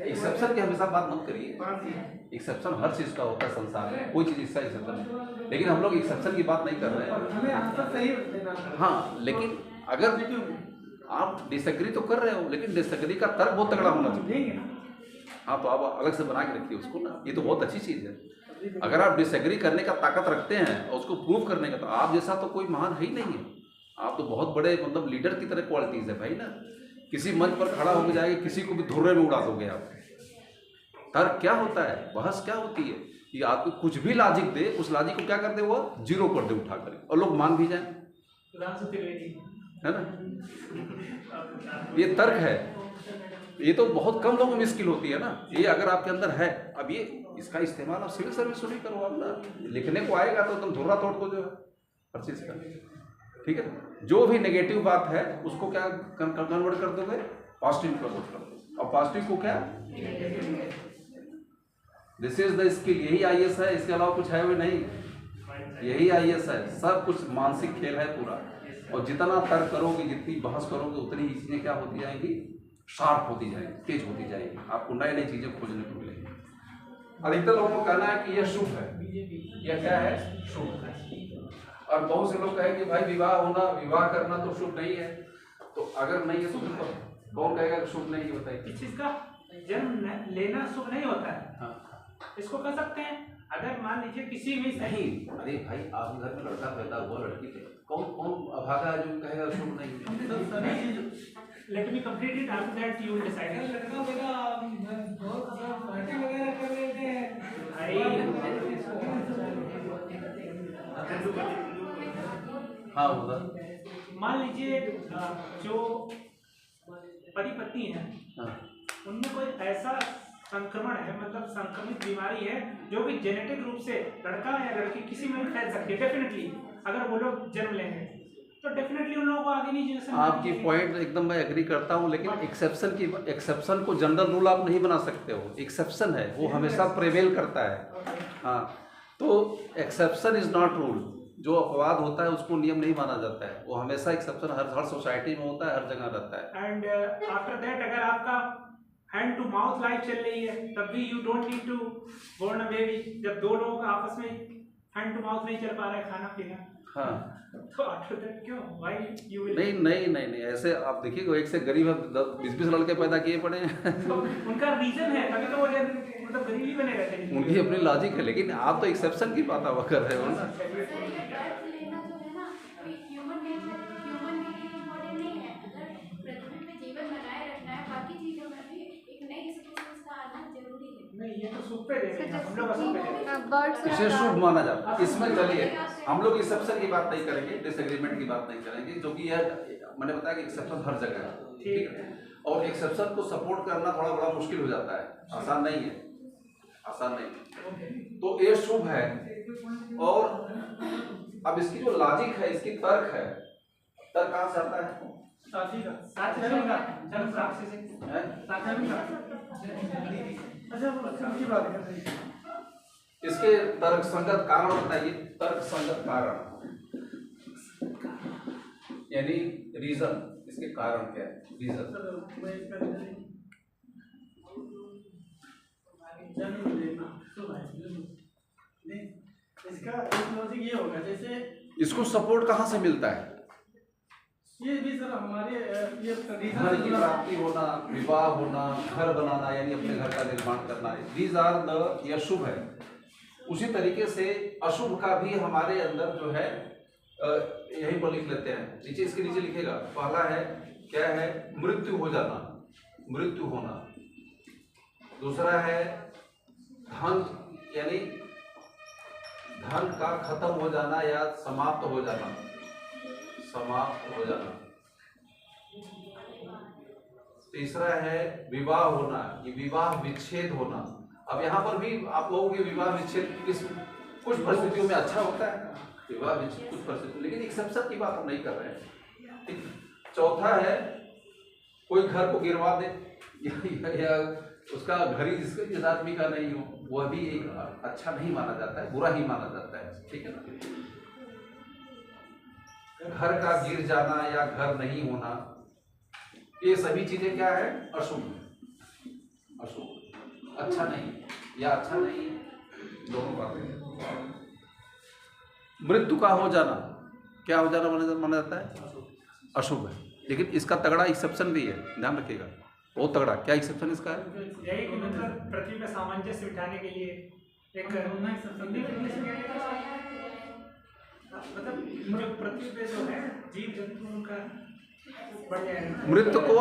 एक्सेप्शन की हमेशा बात मत करिए। एक्सेप्शन हर चीज का होता है संसार में, कोई चीज इसका एक्सेप्शन नहीं, लेकिन हम लोग एक्सेप्शन की बात नहीं कर रहे हैं। हमें आंसर सही देना। हाँ, लेकिन अगर आप डिसएग्री तो कर रहे हो, लेकिन डिसएग्री का तर्क बहुत तगड़ा होना चाहिए। देंगे ना। हाँ, तो आप अलग से बना के रखिए उसको ना, ये तो बहुत अच्छी चीज़ है। अगर आप डिसएग्री करने का ताकत रखते हैं और उसको प्रूव करने का, तो आप जैसा तो कोई महान है ही नहीं है। आप तो बहुत बड़े मतलब लीडर की तरह क्वालिटीज़ है भाई ना। किसी मंच पर खड़ा होकर जाएंगे, किसी को भी धुर्रे में उड़ा दोगे आप। तर्क क्या होता है, बहस क्या होती है कि आपको कुछ भी लॉजिक दे, उस लॉजिक को क्या कर दे, वो जीरो कर दे उठा कर, और लोग मान भी जाए, है ना। ये तर्क है। ये तो बहुत कम लोगों में स्किल होती है ना, ये अगर आपके अंदर है। अब ये इसका इस्तेमाल आप सिविल सर्विस नहीं करो आप ना, लिखने को आएगा तो तुम धुर्रा तोड़ को जो है हर चीज़ का, ठीक है। जो भी नेगेटिव बात है उसको क्या कन्वर्ट कर दोगे, पॉजिटिव कन्वर्ट कर दो। और पॉजिटिव को क्या, दिस इज द स्किल। यही आईएएस है, इसके अलावा कुछ है भी नहीं, यही आईएएस है। सब कुछ मानसिक खेल है पूरा। और जितना तर्क करोगे, जितनी बहस करोगे, उतनी ही चीज़ें क्या होती जाएंगी, शार्प होती जाएगी, तेज होती जाएगी। आपको नई नई चीज़ें खोजने को मिलेंगी। अधिकतर लोगों को कहना है कि यह शुभ है, यह क्या है, शुभ है। और बहुत से लोग कहें कि भाई विवाह होना, विवाह करना तो शुभ नहीं है। तो अगर नहीं है तो कौन कहेगा कि शुभ नहीं है, बताइए। इस चीज का जन्म लेना शुभ नहीं होता है। हाँ। इसको कर सकते हैं अगर मान लीजिए किसी भी नहीं, अरे भाई आपके घर में लड़का पैदा हुआ, लड़की थे, कौन अभागा जो कहेगा शुभ नहीं है। सब सभी चीज let me complete it, after that you will decide. लड़का बेटा बहुत सब पार्टी वगैरह कर लेते हैं भाई हाँ होगा। मान लीजिए जो पति पत्नी है हाँ उनमें कोई ऐसा संक्रमण है, मतलब संक्रमित बीमारी है जो कि जेनेटिक रूप से लड़का या लड़की किसी में भी फैल सकती है। डेफिनेटली अगर वो लोग जन्म लेंगे तो डेफिनेटली उन लोगों को आगे नहीं जीवन। आपकी पॉइंट एकदम मैं एग्री करता हूँ, लेकिन एक्सेप्शन को जनरल रूल आप नहीं बना सकते हो। एक्सेप्शन है वो हमेशा प्रेवेल करता है। हाँ तो एक्सेप्शन इज नॉट रूल। जो अपवाद होता है उसको नियम नहीं माना जाता है। वो हमेशा एक्सेप्शन हर सोसाइटी में होता है, हर जगह रहता है। एंड आफ्टर दैट अगर आपका हैंड टू माउथ लाइफ चल रही है तब भी you don't need to born a baby. जब दो लोग आपस में हैंड टू माउथ नहीं चल पा रहे खाना पीना, हाँ तो आफ्टर दैट क्यों व्हाई यू विल। नहीं ऐसे आप देखिए एक से गरीब 20-20 लड़के पैदा किए पड़े हैं। तो उनका रीजन है तभी तो वो मतलब गरीब ही बने रहते हैं। उनकी अपनी लॉजिक है, लेकिन आप तो एक्सेप्शन की बात कर रहे हो ना। नहीं ये तो सुख पे दे रहे हैं हम लोग, असुख पे दे रहे हैं। इसे शुभ माना जाता है। इसमें चलिए हम लोग एक्सेप्शन की बात नहीं करेंगे, डिसएग्रीमेंट की बात नहीं करेंगे, जो कि यह मैंने बताया कि एक्सेप्शन हर जगह है, ठीक है। और एक्सेप्शन को सपोर्ट करना थोड़ा बड़ा मुश्किल हो जाता है, आसान नहीं है, आसान नहीं। तो ये शुभ है। और अब इसकी जो लॉजिक है, इसकी तर्क है, तर्क कहाँ से आता है? साथी का साथ जन्म का जन्म साक्षी से हैं? साथ जन्म का। अच्छा वो की बात कर रही है। इसके तर्क संगत कारण बताइए। तर्क संगत कारण यानी रीजन, इसके कारण क्या है? रीजन इसका एक लॉजिक ये होगा, जैसे इसको सपोर्ट कहाँ से मिलता है? ये भी सर हमारे ये घर की प्राप्ति होना, विवाह होना, घर बनाना यानी अपने घर का निर्माण करना, दीज आर द, यह शुभ है। उसी तरीके से अशुभ का भी हमारे अंदर जो है यही पर लिख लेते हैं, नीचे इसके नीचे लिखेगा। पहला है क्या है? मृत्यु हो जाना, मृत्यु होना। दूसरा है धन, यानी धन का खत्म हो जाना या समाप्त हो जाना, समाप्त हो जाना। तीसरा है विवाह होना, ये विवाह विच्छेद होना। अब यहाँ पर भी आप लोगों के विवाह विच्छेद कुछ परिस्थितियों में अच्छा होता है, विवाह विच्छेद कुछ परिस्थितियों, लेकिन एक्सेप्शन की बात हम नहीं कर रहे हैं, ठीक। चौथा है कोई घर को गिरवा दे या उसका घर ही जिस आदमी का नहीं हो, वह भी एक अच्छा नहीं माना जाता है, बुरा ही माना जाता है, ठीक है ना। घर का गिर जाना या घर नहीं होना, ये सभी चीजें क्या है? अशुभ, अशुभ, अच्छा नहीं या अच्छा नहीं, दोनों बातें। मृत्यु का हो जाना, क्या हो जाना माना जाता है? अशुभ है। लेकिन इसका तगड़ा एक्सेप्शन भी है, ध्यान रखिएगा, बहुत तगड़ा। क्या एक्सेप्शन इसका है? यही कि मतलब पृथ्वी में सामंजस्य बिठाने के लिए एक मतलब जो पृथ्वी पे जो है जीव जंतु उनका बढ़ जाएगा। मृत्यु को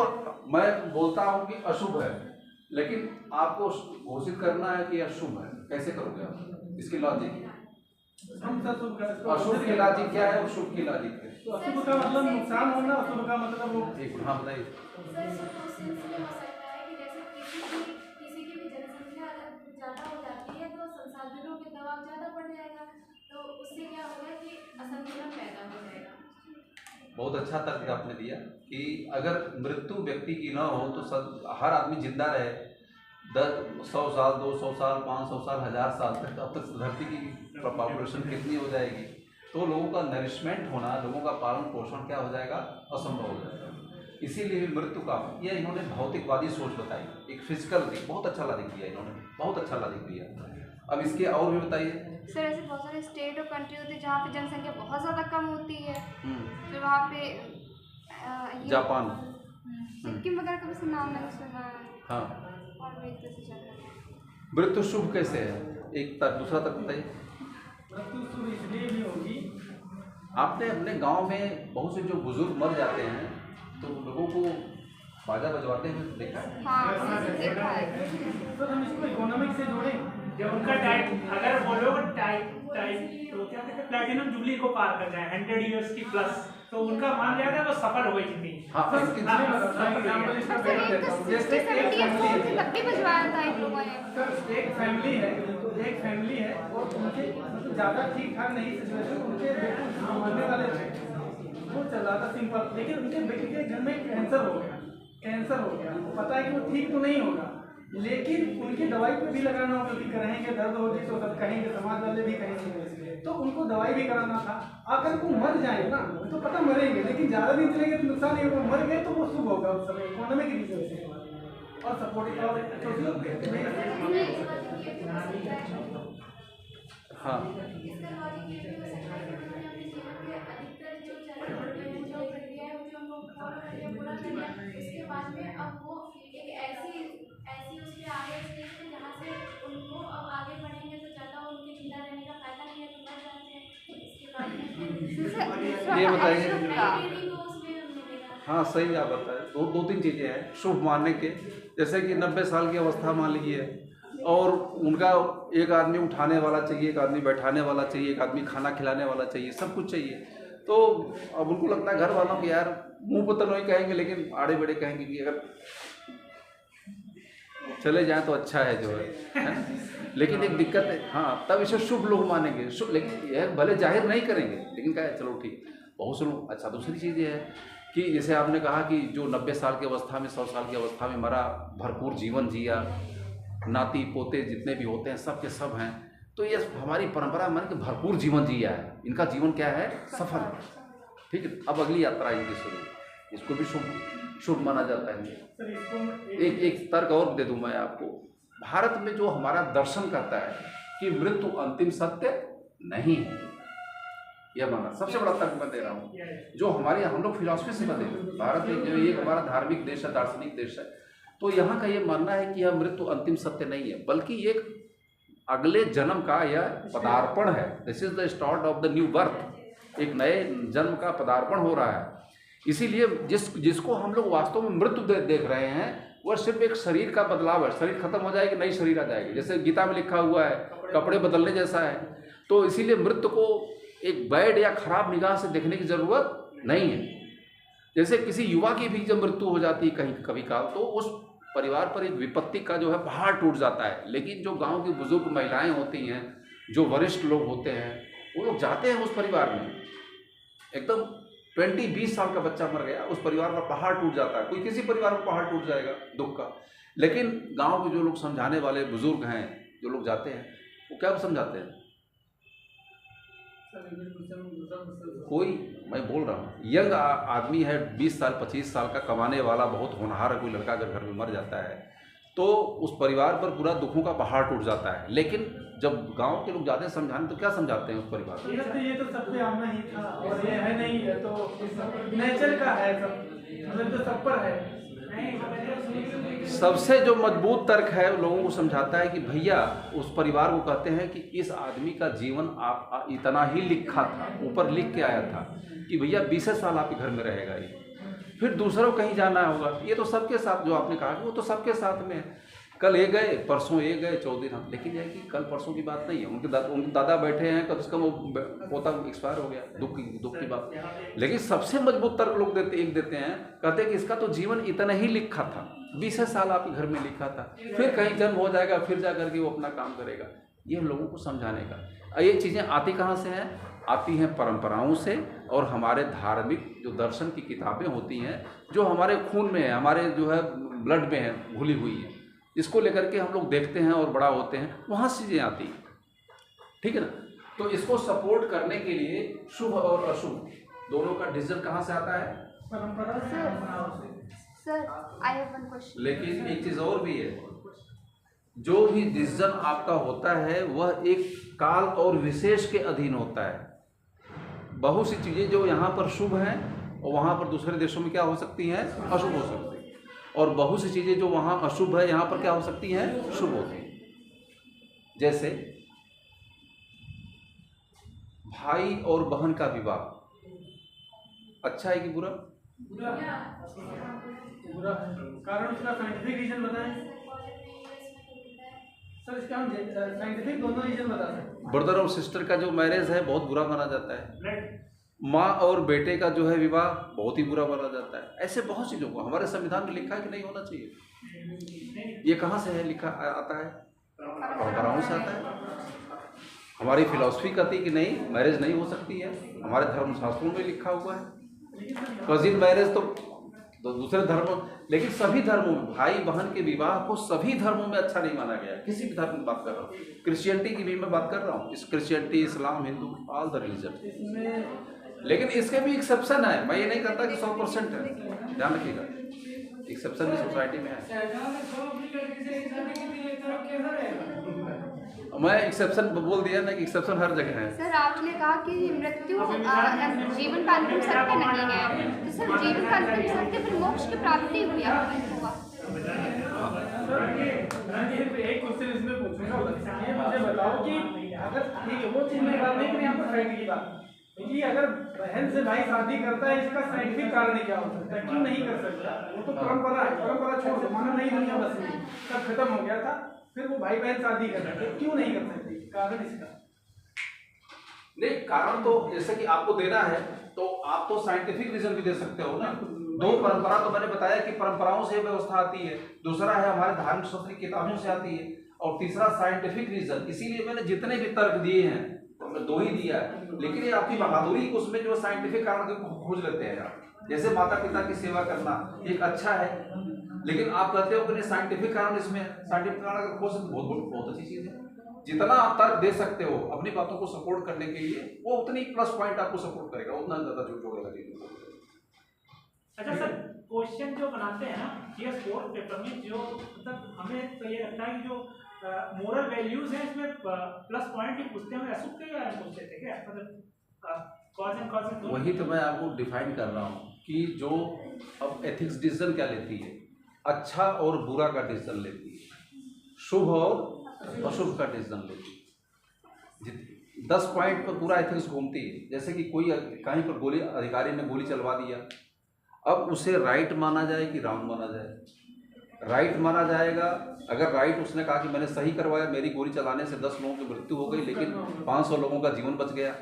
मैं बोलता हूँ कि अशुभ है, लेकिन आपको घोषित करना है कि अशुभ है। कैसे करोगे आप? इसकी लॉजिक, अशुभ की लॉजिक क्या है और शुभ की लॉजिक है? तो अशुभ का मतलब नुकसान होना, अशुभ का मतलब वो एक हाँ बताइए। किसी की भी जनसंख्या अगर ज्यादा हो जाती है तो संसाधनों पे दबाव ज्यादा बढ़ जाएगा, तो उससे क्या होगा कि असंतुलन पैदा हो जाएगा। बहुत अच्छा तर्क आपने दिया कि अगर मृत्यु व्यक्ति की ना हो तो हर आदमी जिंदा रहे 100 साल, 200 साल, 500 साल, 1000 साल तक, अब तक धरती की पॉपुलेशन कितनी हो जाएगी, तो लोगों का नरिशमेंट होना, लोगों का पालन पोषण क्या हो जाएगा? असंभव हो जाएगा। इसीलिए मृत्यु का यह इन्होंने भौतिकवादी सोच बताई, एक फिजिकल थी। बहुत अच्छा लॉजिक दिया इन्होंने, बहुत अच्छा लॉजिक दिया। अब इसके और भी बताइए। सर ऐसे बहुत सारे स्टेट और कंट्री होते हैं जहाँ पे जनसंख्या बहुत ज़्यादा कम होती है, फिर वहाँ पे जापान, सिक्किम वगैरह का भी नाम मैंने सुना है। हाँ। और भी एक तरह से चल रहा है। मृत्यु शुभ कैसे है? एक तक, दूसरा तक बताइए। मृत्यु शुभ इसलिए भी होगी आपने अपने गांव में बहुत से जो बुजुर्ग मर जाते हैं तो लोगों को बाजा बजवाते हुए देखा है? हाँ मैंने देखा है। तो हम इसको इकोनॉमिक से जोड़ें। जब उनका टाइम अगर वो लोग टाइम तो क्या कहते हैं प्लैटिनम जुबली को पार कर जाए 100 इयर्स की प्लस, तो उनका मान लिया गया वो सफल हो गई थी। हाँ, एग्जाम्पल इसका सर बेटर एक देता तो हूँ। 60 जैसे 70 ईयर्स ओल्ड थे तब भी बजवाया था इन लोगों ने। सर एक फैमिली है और उनके मतलब ज़्यादा ठीक ठाक नहीं सिचुएशन, उनके बेटे मरने वाले थे, वो चल रहा था सिंपल, लेकिन उनके बेटे के घर में कैंसर हो गया, पता है कि वो ठीक तो नहीं होगा, लेकिन उनकी दवाई पे भी लगाना होगा, क्योंकि कहेंगे दर्द होगी तो सब कहेंगे, समाज वाले भी कहेंगे, तो उनको दवाई भी कराना था। अगर वो मर जाए ना तो पता मरेंगे, लेकिन ज़्यादा दिन चलेंगे तो नुकसान नहीं होगा, मर गए तो वो शुभ होगा उस समय इकोनॉमिक रीजन से और सपोर्टिंग और हाँ इसका लॉजिक ये भी हो सकता है कि उन्होंने अपने जीवन के अधिकतर जो चरण होते हैं, जो प्रक्रिया है, जो हम लोग फॉलो कर लिया, पूरा कर लिया, उसके बाद में अब वो एक ऐसी उसके आगे स्टेज पे जहाँ से उनको अब आगे बढ़ेंगे तो ज़्यादा उनके जिंदा रहने का फायदा नहीं है, तो मर जाते हैं। इसके बाद में ये बताइए। लाइब्रेरी को उसमें मिलेगा। हाँ सही आप बताएं। दो तीन चीज़ें हैं शुभ मानने के, जैसे कि 90 साल की अवस्था मान लीजिए और उनका एक आदमी उठाने वाला चाहिए, एक आदमी बैठाने वाला चाहिए, एक आदमी खाना खिलाने वाला चाहिए, सब कुछ चाहिए। तो अब उनको लगता है घर वालों को यार मुंह पर तो नहीं कहेंगे लेकिन आड़े बड़े कहेंगे कि अगर चले जाएं तो अच्छा है जो है ना? लेकिन एक दिक्कत है, हाँ तब इसे शुभ लोग मानेंगे, शुभ, लेकिन यह भले जाहिर नहीं करेंगे लेकिन क्या है चलो ठीक बहुत से लोग। अच्छा दूसरी चीज़ ये है कि जैसे आपने कहा कि जो 90 साल की अवस्था में 100 साल की अवस्था में मरा, भरपूर जीवन जिया, नाती पोते जितने भी होते हैं सब के सब हैं, तो ये हमारी परंपरा मान के भरपूर जीवन जिया है, इनका जीवन क्या है सफल है। ठीक है, अब अगली यात्रा इनकी शुरू, इसको भी शुभ माना जाता है। सर इसको एक तर्क और दे दूं मैं आपको। भारत में जो हमारा दर्शन कहता है कि मृत्यु अंतिम सत्य नहीं है, यह माना सबसे बड़ा तर्क मैं दे रहा हूँ। जो हमारे हम लोग फिलॉसफी से बने, भारत एक जो एक हमारा धार्मिक देश है, दार्शनिक देश है, तो यहाँ का ये मानना है कि यह मृत्यु अंतिम सत्य नहीं है, बल्कि एक अगले जन्म का यह पदार्पण है। This is the start of the new birth, एक नए जन्म का पदार्पण हो रहा है। इसीलिए जिसको हम लोग वास्तव में मृत्यु देख रहे हैं वह सिर्फ एक शरीर का बदलाव है, शरीर खत्म हो जाएगी नई शरीर आ जाएगी, जैसे गीता में लिखा हुआ है कपड़े बदलने जैसा है। तो इसीलिए मृत्यु को एक बैड या खराब निगाह से देखने की जरूरत नहीं है। जैसे किसी युवा की भी जब मृत्यु हो जाती है कहीं कभी काल, तो उस परिवार पर एक विपत्ति का जो है पहाड़ टूट जाता है। लेकिन जो गांव की बुजुर्ग महिलाएं होती हैं, जो वरिष्ठ लोग होते हैं, वो लोग जाते हैं उस परिवार में। एकदम 20-20 साल का बच्चा मर गया, उस परिवार का पहाड़ टूट जाता है। कोई किसी परिवार में पहाड़ टूट जाएगा दुख का, लेकिन गांव के जो लोग समझाने वाले बुजुर्ग हैं, जो लोग जाते हैं, वो क्या समझाते हैं? कोई, मैं बोल रहा हूँ यंग आदमी है, 20 साल 25 साल का कमाने वाला बहुत होनहार है, कोई लड़का अगर घर में मर जाता है तो उस परिवार पर पूरा दुखों का पहाड़ टूट जाता है। लेकिन जब गांव के लोग जाते हैं समझाने तो क्या समझाते हैं उस परिवार को? ये तो सब पे आना ही था और ये है नहीं है तो नेचर का है, सब मतलब तो सब पर है। सबसे जो मजबूत तर्क है लोगों को समझाता है कि भैया उस परिवार को कहते हैं कि इस आदमी का जीवन आप इतना ही लिखा था, ऊपर लिख के आया था कि भैया 20 साल आपके घर में रहेगा ये, फिर दूसरों को कहीं जाना होगा। ये तो सबके साथ जो आपने कहा कि वो तो सबके साथ में है, कल ये गए परसों ये गए 14 दिन हम, लेकिन यह कि कल परसों की बात नहीं है। उनके दादा बैठे हैं, कब उसका वो पोता एक्सपायर हो गया, दुख की बात। लेकिन सबसे मजबूत तर्क लोग देते हैं, कहते हैं कि इसका तो जीवन इतना ही लिखा था, 20 साल आपके घर में लिखा था, फिर कहीं जन्म हो जाएगा, फिर जा करके वो अपना काम करेगा। ये लोगों को समझाने का। ये चीज़ें आती कहाँ से हैं? आती हैं परंपराओं से और हमारे धार्मिक जो दर्शन की किताबें होती हैं, जो हमारे खून में है, हमारे जो है ब्लड में है, घुली हुई है, इसको लेकर के हम लोग देखते हैं और बड़ा होते हैं, वहाँ से चीज़ें आती हैं। ठीक है ना? तो इसको सपोर्ट करने के लिए शुभ और अशुभ दोनों का डिसीजन कहाँ से आता है? परंपरा से। Sir I have one question. लेकिन एक चीज़ और भी है, जो भी डिसीजन आपका होता है वह एक काल और विशेष के अधीन होता है। बहुत सी चीज़ें जो यहाँ पर शुभ हैं और वहाँ पर दूसरे देशों में क्या हो सकती हैं? अशुभ हो सकती हैं। और बहुत सी चीज़ें जो वहाँ अशुभ है यहाँ पर क्या हो सकती हैं? शुभ होती हैं। जैसे भाई और बहन का विवाह, अच्छा है कि बुरा? पूरा पूरा कारण उसका साइंटिफिक रीजन बताएं सर। इसका हम साइंटिफिक दोनों रीजन बता सकते हैं। ब्रदर और सिस्टर का जो मैरिज है बहुत बुरा माना जाता है। माँ और बेटे का जो है विवाह बहुत ही बुरा माना जाता है। ऐसे बहुत चीज़ों को हमारे संविधान में लिखा है कि नहीं होना चाहिए। ये कहाँ से है लिखा आता है? परंपराओं से आता है। हमारी फिलॉसफी कहती है कि नहीं, मैरिज नहीं हो सकती है। हमारे धर्म शास्त्रों में लिखा हुआ है। कजिन मैरिज तो दूसरे धर्मों, लेकिन सभी धर्मों में भाई बहन के विवाह को सभी धर्मों में अच्छा नहीं माना गया। किसी भी धर्म में बात कर रहा हूँ, क्रिश्चियनिटी की भी मैं बात कर रहा हूँ। इस Christianity, Islam, Hindu, all the religion. लेकिन इसके भी एक्सेप्शन है। मैं ये नहीं कहता कि 100% है, ध्यान रखिएगा। एक्सेप्शन भी सोसाइटी में है। मैं एक्सेप्शन बोल दिया ना कि एक्सेप्शन हर जगह है। सर आपने कहा कि मृत्यु जीवन का अंतिम सत्य नहीं है, तो सर जीवन का अंतिम सत्य फिर मोक्ष की प्राप्ति हुई होगा। एक क्वेश्चन इसमें पूछूंगा, ये मुझे बताओ कि अगर ठीक है वो चीज मैं बात नहीं करी, यहाँ पर फैक्ट की बात कि अगर बहन से भाई शादी करता है, इसका साइंटिफिक कारण क्या हो सकता है? क्यों नहीं कर सकता? वो तो परंपरा है, परंपरा छोड़ दो, माना नहीं दुनिया बस में सब खत्म हो गया था, फिर वो भाई बहन शादी कर रहे थे, क्यों नहीं कर सकती? कारण इसका नहीं, कारण तो जैसे कि आपको देना है तो आप तो साइंटिफिक रीजन भी दे सकते हो ना। दो परंपरा तो मैंने बताया कि परंपराओं से व्यवस्था आती है, दूसरा है हमारे धार्मिक शास्त्र की किताबों से आती है, और तीसरा साइंटिफिक रीजन। इसीलिए मैंने जितने भी तर्क दिए हैं तो मैं 2 ही दिया है। लेकिन ये आपकी बहादुरी उसमें जो साइंटिफिक कारण को खोज लेते हैं आप। जैसे माता पिता की सेवा करना एक अच्छा है, लेकिन आप कहते हो कि साइंटिफिक कारण इसमें, साइंटिफिक कारण अगर खोज बहुत अच्छी चीज है। जितना आप तर्क दे सकते हो अपनी बातों को सपोर्ट करने के लिए, वो उतनी प्लस पॉइंट आपको सपोर्ट करेगा, उतना ज्यादा झूठ जोड़ेगा। अच्छा सर, क्वेश्चन जो बनाते हैं ना ये फोर्थ पेपर में, जो मतलब हमें तो ये लगता है कि जो मोरल वैल्यूज हैं इसमें प्लस पॉइंट ही पूछते हैं, अशुभ के बारे में पूछते थे क्या? मतलब कॉज एंड कॉन्सिक्वेंस। वही तो मैं आपको डिफाइन कर रहा हूँ कि जो अब एथिक्स डिसीजन क्या लेती है, अच्छा और बुरा का डिसीजन लेती है, शुभ और अशुभ का डिसीजन लेती है। 10 पॉइंट पर पूरा एथिक्स घूमती है। जैसे कि कोई कहीं पर गोली, अधिकारी ने गोली चलवा दिया, अब उसे राइट माना जाए कि रॉन्ग माना जाए? राइट माना जाएगा अगर राइट उसने कहा कि मैंने सही करवाया, मेरी गोली चलाने से 10 लोगों की मृत्यु हो गई लेकिन 500 लोगों का जीवन बच गया।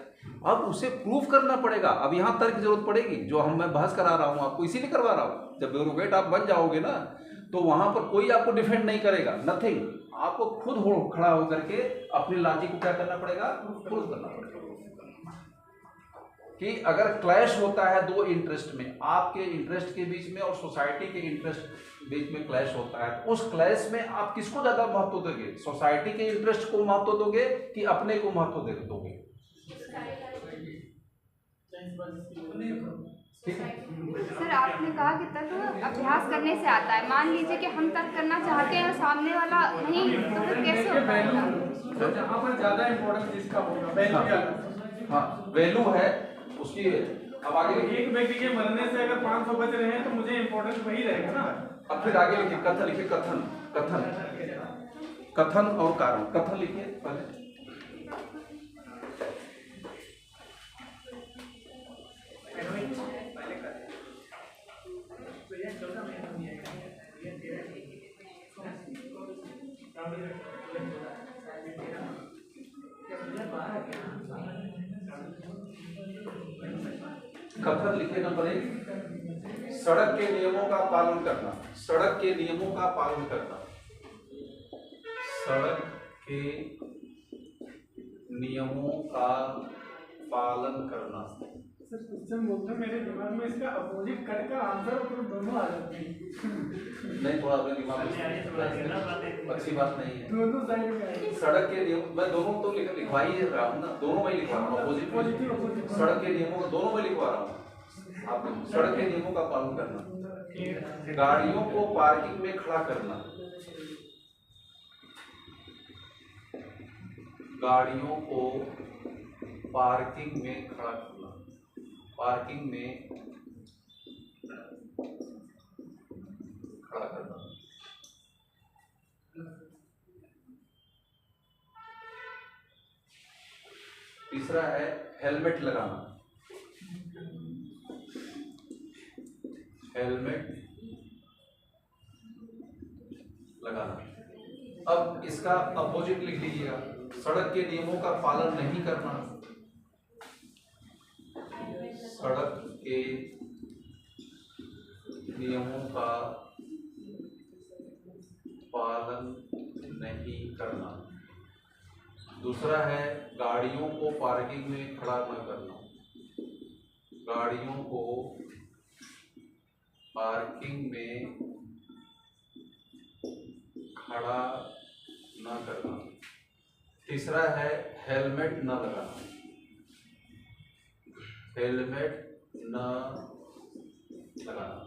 अब उसे प्रूफ करना पड़ेगा। अब यहाँ तर्क की जरूरत पड़ेगी, जो मैं बहस करा रहा हूँ आपको इसीलिए करवा रहा हूँ। जब ब्यूरोक्रेट आप बन जाओगे ना तो वहाँ पर कोई आपको डिफेंड नहीं करेगा, नथिंग। आपको खुद खड़ा होकर के अपनी लॉजिक को क्या करना पड़ेगा, प्रूफ करना पड़ेगा। कि अगर क्लैश होता है 2 इंटरेस्ट में, आपके इंटरेस्ट के बीच में और सोसाइटी के इंटरेस्ट बीच में क्लैश होता है, तो उस क्लैश में आप किसको ज्यादा महत्व दोगे? सोसाइटी के इंटरेस्ट को महत्व दोगे कि अपने को महत्व दोगे? सर आपने कहा कि तर्क अभ्यास करने से आता है। मान लीजिए कि हम तर्क करना चाहते हैं और सामने वाला नहीं, तो फिर कैसे होगा? जहाँ पर ज्यादा इम्पोर्टेंस जिसका होगा वैल्यू ज्यादा। हाँ, वैल्यू है उसकी। अब आगे एक व्यक्ति के मरने से अगर 500 बच रहे हैं तो मुझे इम्पोर्टेंस वही रहेगा ना। अब फिर आगे लिखिए, कथन लिखिए, कथन कथन कथन और कारण। कथन लिखिए पहले। कथन लिखिए नंबर 1, सड़क के नियमों का पालन करना। सड़क के नियमों का पालन करना। सड़क के नियमों का पालन करना। सर क्वेश्चन बोलते मेरे दिमाग में इसका अपोजिट कट का आंसर और दोनों आ जाते हैं। नहीं, थोड़ा अपने दिमाग में अच्छी बात नहीं है। दोनों साइड में सड़क के नियम, मैं दोनों तो लिखवा ही रहा हूँ ना, दोनों में लिखवा रहा हूँ। अपोजिट सड़क के नियमों को दोनों में लिखवा रहा हूँ। आप सड़क के नियमों का पालन करना। गाड़ियों को पार्किंग में खड़ा करना। गाड़ियों को पार्किंग में खड़ा करना। पार्किंग में खड़ा करना। तीसरा है हेलमेट लगाना। हेलमेट लगाना। अब इसका अपोजिट लिख लीजिएगा, सड़क के नियमों का पालन नहीं करना। सड़क के नियमों का पालन नहीं करना। दूसरा है गाड़ियों को पार्किंग में खड़ा न करना। गाड़ियों को पार्किंग में खड़ा न करना। तीसरा है हेलमेट न लगाना। हेलमेट न लगाना।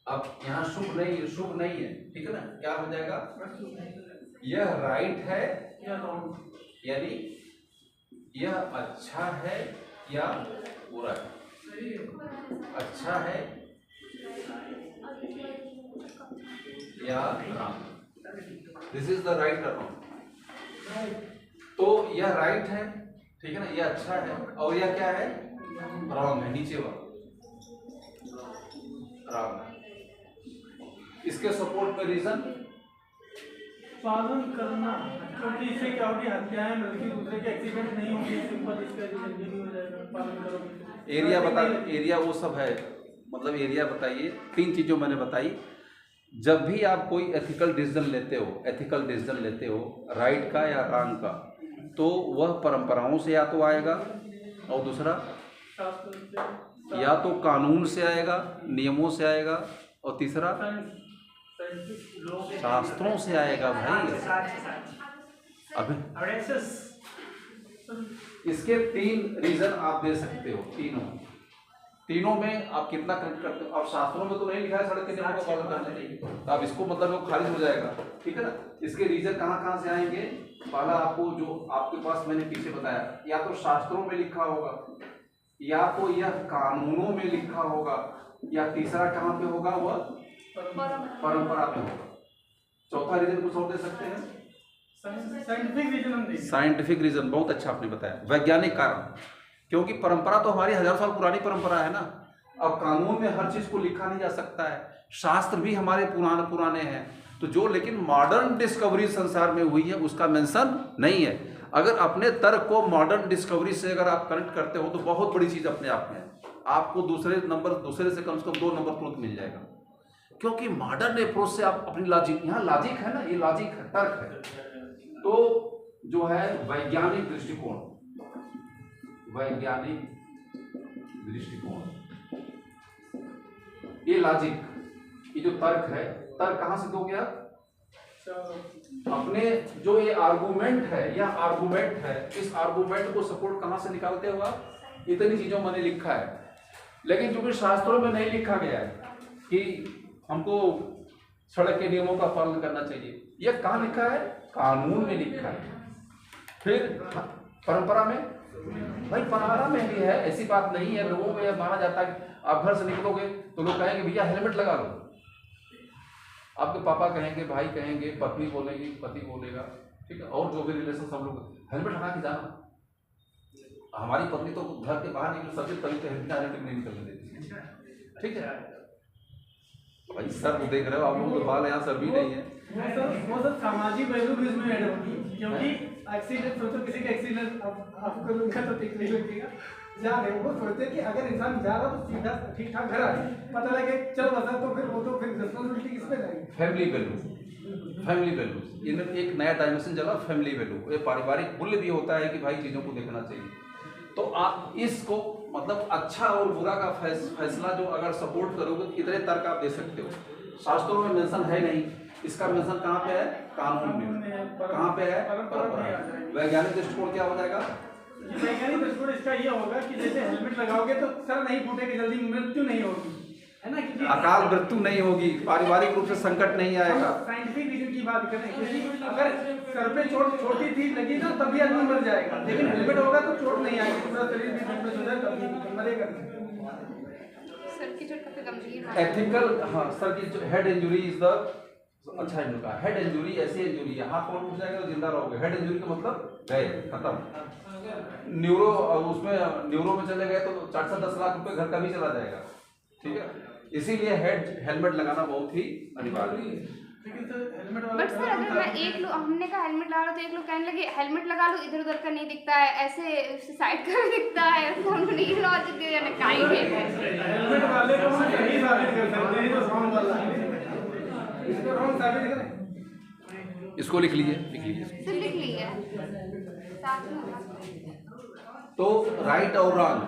अब यहाँ शुभ नहीं है, ठीक है ना? क्या हो जाएगा? यह राइट है या रॉन्ग, यानी यह अच्छा है या बुरा है। अच्छा है या wrong, this is the right और रॉन्ग। तो यह राइट है, ठीक है ना, यह अच्छा है, और यह क्या है? रॉन्ग है, नीचे वाला रॉन्ग है। इसके सपोर्ट में रीजन पालन करना, क्योंकि इससे क्या होगी, हत्याएं बल्कि दूसरे के एक्सीडेंट नहीं होंगे, सिंपल इसका रीजन नहीं हो जाएगा। पालन करोगे एरिया बता, एरिया वो सब है, मतलब एरिया बताइए। 3 चीज़ों मैंने बताई। जब भी आप कोई एथिकल डिसीजन लेते हो राइट का या रॉन्ग का, तो वह परंपराओं से या तो आएगा, और दूसरा या तो कानून से आएगा, नियमों से आएगा, और तीसरा शास्त्रों से आएगा भाई। अभी इसके 3 रीजन आप दे सकते हो, तीनों में आप कितना कनेक्ट करते हो। अब शास्त्रों में तो नहीं लिखा है सड़क के नियमों का पालन करना चाहिए, तो अब इसको मतलब वो खारिज हो जाएगा, ठीक है ना? इसके रीजन कहाँ से आएंगे? पहला आपको जो आपके पास मैंने पीछे बताया, या तो शास्त्रों में लिखा होगा, या तो यह कानूनों में लिखा होगा, या तीसरा कहाँ पे होगा? वह परंपरा पे होगा। चौथा रीजन कुछ और दे सकते हैं? साइंटिफिक रीजन हम देखें। साइंटिफिक रीजन, बहुत अच्छा आपने बताया, वैज्ञानिक कारण, क्योंकि परंपरा तो हमारी 1000 साल पुरानी परंपरा है ना। अब कानून में हर चीज को लिखा नहीं जा सकता है, शास्त्र भी हमारे पुराने हैं, तो जो लेकिन मॉडर्न डिस्कवरी संसार में हुई है उसका मेंशन नहीं है। अगर अपने तर्क को मॉडर्न डिस्कवरी से अगर आप कनेक्ट करते हो तो बहुत बड़ी चीज अपने आप में आपको दूसरे से कम 2 नंबर तुरंत मिल जाएगा, क्योंकि मॉडर्न अप्रोच से आप अपनी लॉजिक, यहाँ लॉजिक है ना, ये लॉजिक है, तर्क है। तो जो है वैज्ञानिक दृष्टिकोण, ये लॉजिक, ये जो तर्क है, तर्क कहाँ से दोगे आप? अपने जो ये आर्गुमेंट है, या आर्गुमेंट है, इस आर्गुमेंट को सपोर्ट कहाँ से निकालते हो आप? इतनी चीजों मैंने लिखा है, लेकिन चूंकि शास्त्रों में नहीं लिखा गया है कि हमको सड़क के नियमों का पालन करना चाहिए, यह कहाँ लिखा है? कानून में लिखा है। फिर परंपरा में, भाई परंपरा में भी है, ऐसी बात नहीं है। लोगों में यह माना जाता है कि आप घर से निकलोगे तो लोग कहेंगे भैया हेलमेट लगा लो, आपके पापा कहेंगे, भाई कहेंगे, पत्नी बोलेगी, पति बोलेगा, ठीक है, और जो भी रिलेशन सब लोग हेलमेट लगा के जाना। हमारी पत्नी तो घर के बाहर निकल सबसे पहले हेलमेट नहीं निकलने देती, ठीक है भाई। सर देख रहे हो आप लोगों के बाल, यहाँ सर भी नहीं है। वो सर सामाजिक पहलू भी इसमें ऐड होगी, क्योंकि एक्सीडेंट सोचो, किसी का एक्सीडेंट आपको लूंगा तो ठीक नहीं लगेगा, जा रहे वो सोचते कि अगर इंसान जा रहा तो सीधा ठीक ठाक घर आए, पता लगे चल बसा, तो फिर वो तो फिर रिस्पॉन्सिबिलिटी किस पे जाएगी? फैमिली वैल्यू, इनमें एक नया डायमेंशन चला, फैमिली वैल्यू। ये पारिवारिक मूल्य भी होता है कि भाई चीज़ों को देखना चाहिए। तो आप इसको मतलब अच्छा और बुरा का फैसला जो अगर सपोर्ट करोगे तो इतने तर्क आप दे सकते हो। शास्त्रों में मेंशन है नहीं, इसका मेंशन कहाँ पे है? कानून में। कहाँ पे है? परंपरा। वैज्ञानिक दृष्टिकोण क्या हो जाएगा? वैज्ञानिक दृष्टिकोण इसका ये होगा कि जैसे हेलमेट लगाओगे तो सर नहीं फूटेगी, जल्दी मृत्यु नहीं होगी, है ना, क्योंकि अकाल मृत्यु नहीं होगी, पारिवारिक रूप से संकट नहीं आएगा। साइंटिफिक रीजन की बात करें, क्योंकि अगर सर पे चोट छोटी चीज लगी ना तभी आदमी मर जाएगा, लेकिन हेलमेट होगा तो चोट नहीं आएगी, पूरा शरीर भी फिटनेस हो जाए तभी मरेगा। सर की चोट काफी गंभीर है। एथिकल, हाँ, सर की हेड इंजरी इज द अच्छा इंजरी का हेड इंजरी ऐसी इंजरी है, हाथ पांव टूट जाएगा तो जिंदा रहोगे। हेड इंजरी का मतलब गए, खत्म। न्यूरो, उसमें न्यूरो में चले गए तो 4 से 10 लाख रुपए घर का भी चला जाएगा, ठीक है। इसीलिए हेलमेट लगाना बहुत ही अनिवार्य है। लेकिन सर हेलमेट वाला बट सर अगर मैं एक लोग हमने कहा हेलमेट लगा लो तो एक लोग कहने लगे हेलमेट लगा लो इधर उधर का नहीं दिखता है, ऐसे साइड का भी दिखता है, तो हमने ये लॉजिक दिया ना काई है। हेलमेट वाले को हम सही साबित कर सकते हैं, जो रॉन्ग वाला है इसको रॉन्ग साबित करें। इसको लिख लीजिए सर लिख लिया साथ में। तो राइट और रॉन्ग,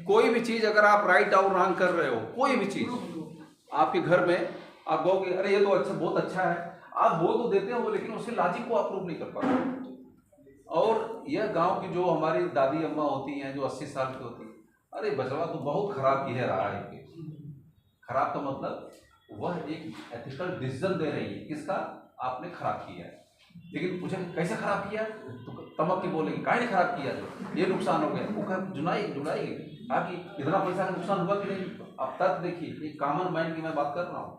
कोई भी चीज अगर आप राइट और रॉन्ग कर रहे हो, कोई भी चीज आपके घर में आप कहोगे अरे ये तो अच्छा, बहुत अच्छा है, आप बोल तो देते हो लेकिन उसके लॉजिक को आप प्रूव नहीं कर पाते। और यह गांव की जो हमारी दादी अम्मा होती हैं जो 80 साल की होती है, अरे बचवा तो बहुत खराब की है रहा है। खराब का मतलब वह एक एथिकल डिसीजन दे रही है, किसका, आपने खराब किया है। लेकिन पूछे कैसे खराब किया, तो तमक के बोलेगी काहे ने खराब किया, जो ये नुकसान हो गया, वो जुड़ाएगी ताकि इतना पैसा का नुकसान हुआ कि नहीं। अब तक देखिए, ये कॉमन माइंड की मैं बात कर रहा हूँ।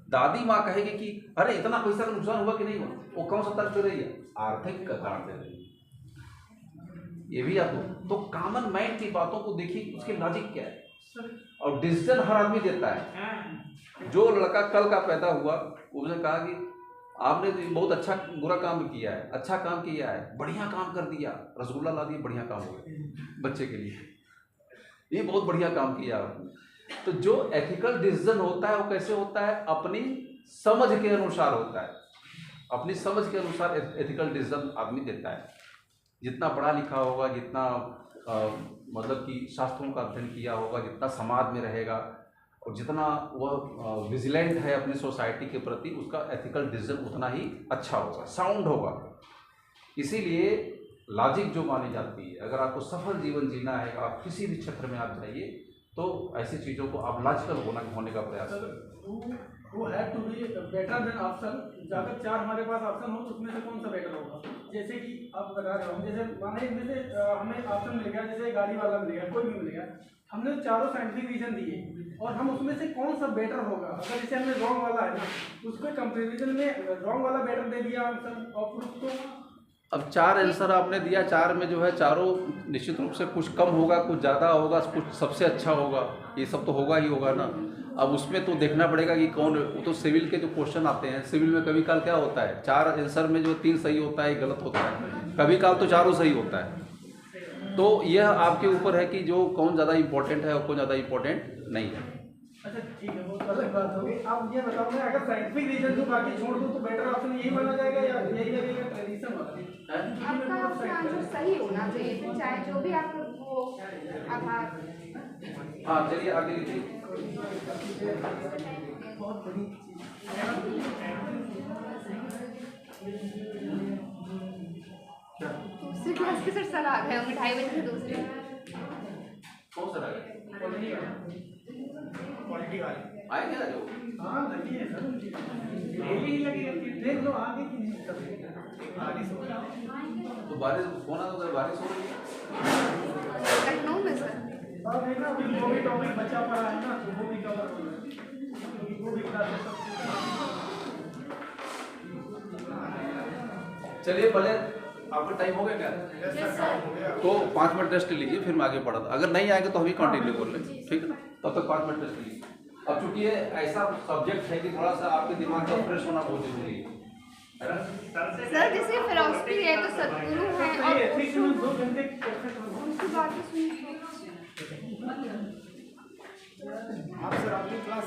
दादी माँ कहेगी कि अरे इतना पैसा का नुकसान हुआ कि नहीं हुआ, वो कौन सा तर्क दे रही है, आर्थिक का कारण दे रही है। ये भी आपको तो कॉमन माइंड की बातों को देखिए, उसके लॉजिक क्या है। और डिसीजन हर आदमी देता है। जो लड़का कल का पैदा हुआ उसने कहा कि आपने तो बहुत अच्छा बुरा काम किया है, अच्छा काम किया है, बढ़िया काम कर दिया, रसगुल्ला ला दिया, बढ़िया काम हो गया बच्चे के लिए, ये बहुत बढ़िया काम किया आपने। तो जो एथिकल डिसीजन होता है वो कैसे होता है, अपनी समझ के अनुसार होता है। अपनी समझ के अनुसार एथिकल डिसीजन आदमी देता है। जितना पढ़ा लिखा होगा, जितना मतलब कि शास्त्रों का अध्ययन किया होगा, जितना समाज में रहेगा और जितना वह विजिलेंट है अपनी सोसाइटी के प्रति, उसका एथिकल डिसीजन उतना ही अच्छा होगा, साउंड होगा। इसीलिए लॉजिक जो मानी जाती है, अगर आपको सफल जीवन जीना है, आप किसी भी क्षेत्र में आप जाइए तो ऐसी चीज़ों को आप लॉजिकल होने का प्रयास करें। वो है to be better than option. अगर 4 हमारे पास ऑप्शन हो तो उसमें से कौन सा बेटर होगा। जैसे कि आप बता रहे हो, जैसे माने इनमें से हमें ऑप्शन मिल गया, जैसे गाड़ी वाला मिलेगा, कोई भी मिलेगा, हमने चारों साइंटिफिक रीजन दिए और हम उसमें से कौन सा बेटर होगा। अगर जैसे हमने रॉन्ग वाला है ना, उसको कंपेरिजन में रॉन्ग वाला बेटर दे दिया आंसर और प्रूफ, तो अब 4 आंसर आपने दिया, 4 में जो है चारों निश्चित रूप से कुछ कम होगा, कुछ ज़्यादा होगा, कुछ सबसे अच्छा होगा, ये सब तो होगा ही होगा ना। अब उसमें तो देखना पड़ेगा कि कौन, वो तो सिविल के जो क्वेश्चन आते हैं, सिविल में कभी काल क्या होता है, 4 आंसर में जो 3 सही होता है, 1 गलत होता है, कभी काल तो चारों सही होता है। तो यह आपके ऊपर है कि जो कौन ज़्यादा इंपॉर्टेंट है और कौन ज़्यादा इंपॉर्टेंट नहीं है। अच्छा ठीक है, वो अलग बात होगी। आप ये बताओ ना, अगर साइंटिफिक रीजन को बाकी छोड़ दो तो बेटर ऑप्शन यही माना जाएगा या यही लगेगा ट्रेडिशन वाला? आपका आंसर सही होना चाहिए, फिर चाहे जो भी आप वो आभार। हाँ चलिए आगे लिखिए। बहुत बड़ी दूसरी क्लास के सर आ गए होंगे 2:30 बजे से दूसरे। कौन सा रहेगा, क्वालिटी वाली आएंगे ना जो। हाँ लगी है सर, डेली ही लगी रहती है। देख लो आगे की नहीं, बारिश हो रही है तो बारिश होना, तो बारिश हो रही है लखनऊ में सर। अब है ना, अभी वो भी टॉपिक बचा पड़ा है ना, तो वो भी कवर हो रहा है, वो भी क्लास। चलिए पहले आपका टाइम हो गया क्या? तो 5 मिनट रेस्ट लीजिए, फिर मैं आगे बढ़ा। अगर नहीं आएंगे तो हम ही कंटिन्यू कर लें, ठीक है ना। तब तक 5 मिनट रेस्ट लीजिए। अब चूंकि ये ऐसा सब्जेक्ट है कि थोड़ा सा आपके दिमाग का फ्रेश होना बहुत जरूरी है ना। सर जैसे फिलॉसफी है तो सदगुरु है और एथिक्स में 2 घंटे उनकी बातें सुनिए। आप सर आपकी क्लास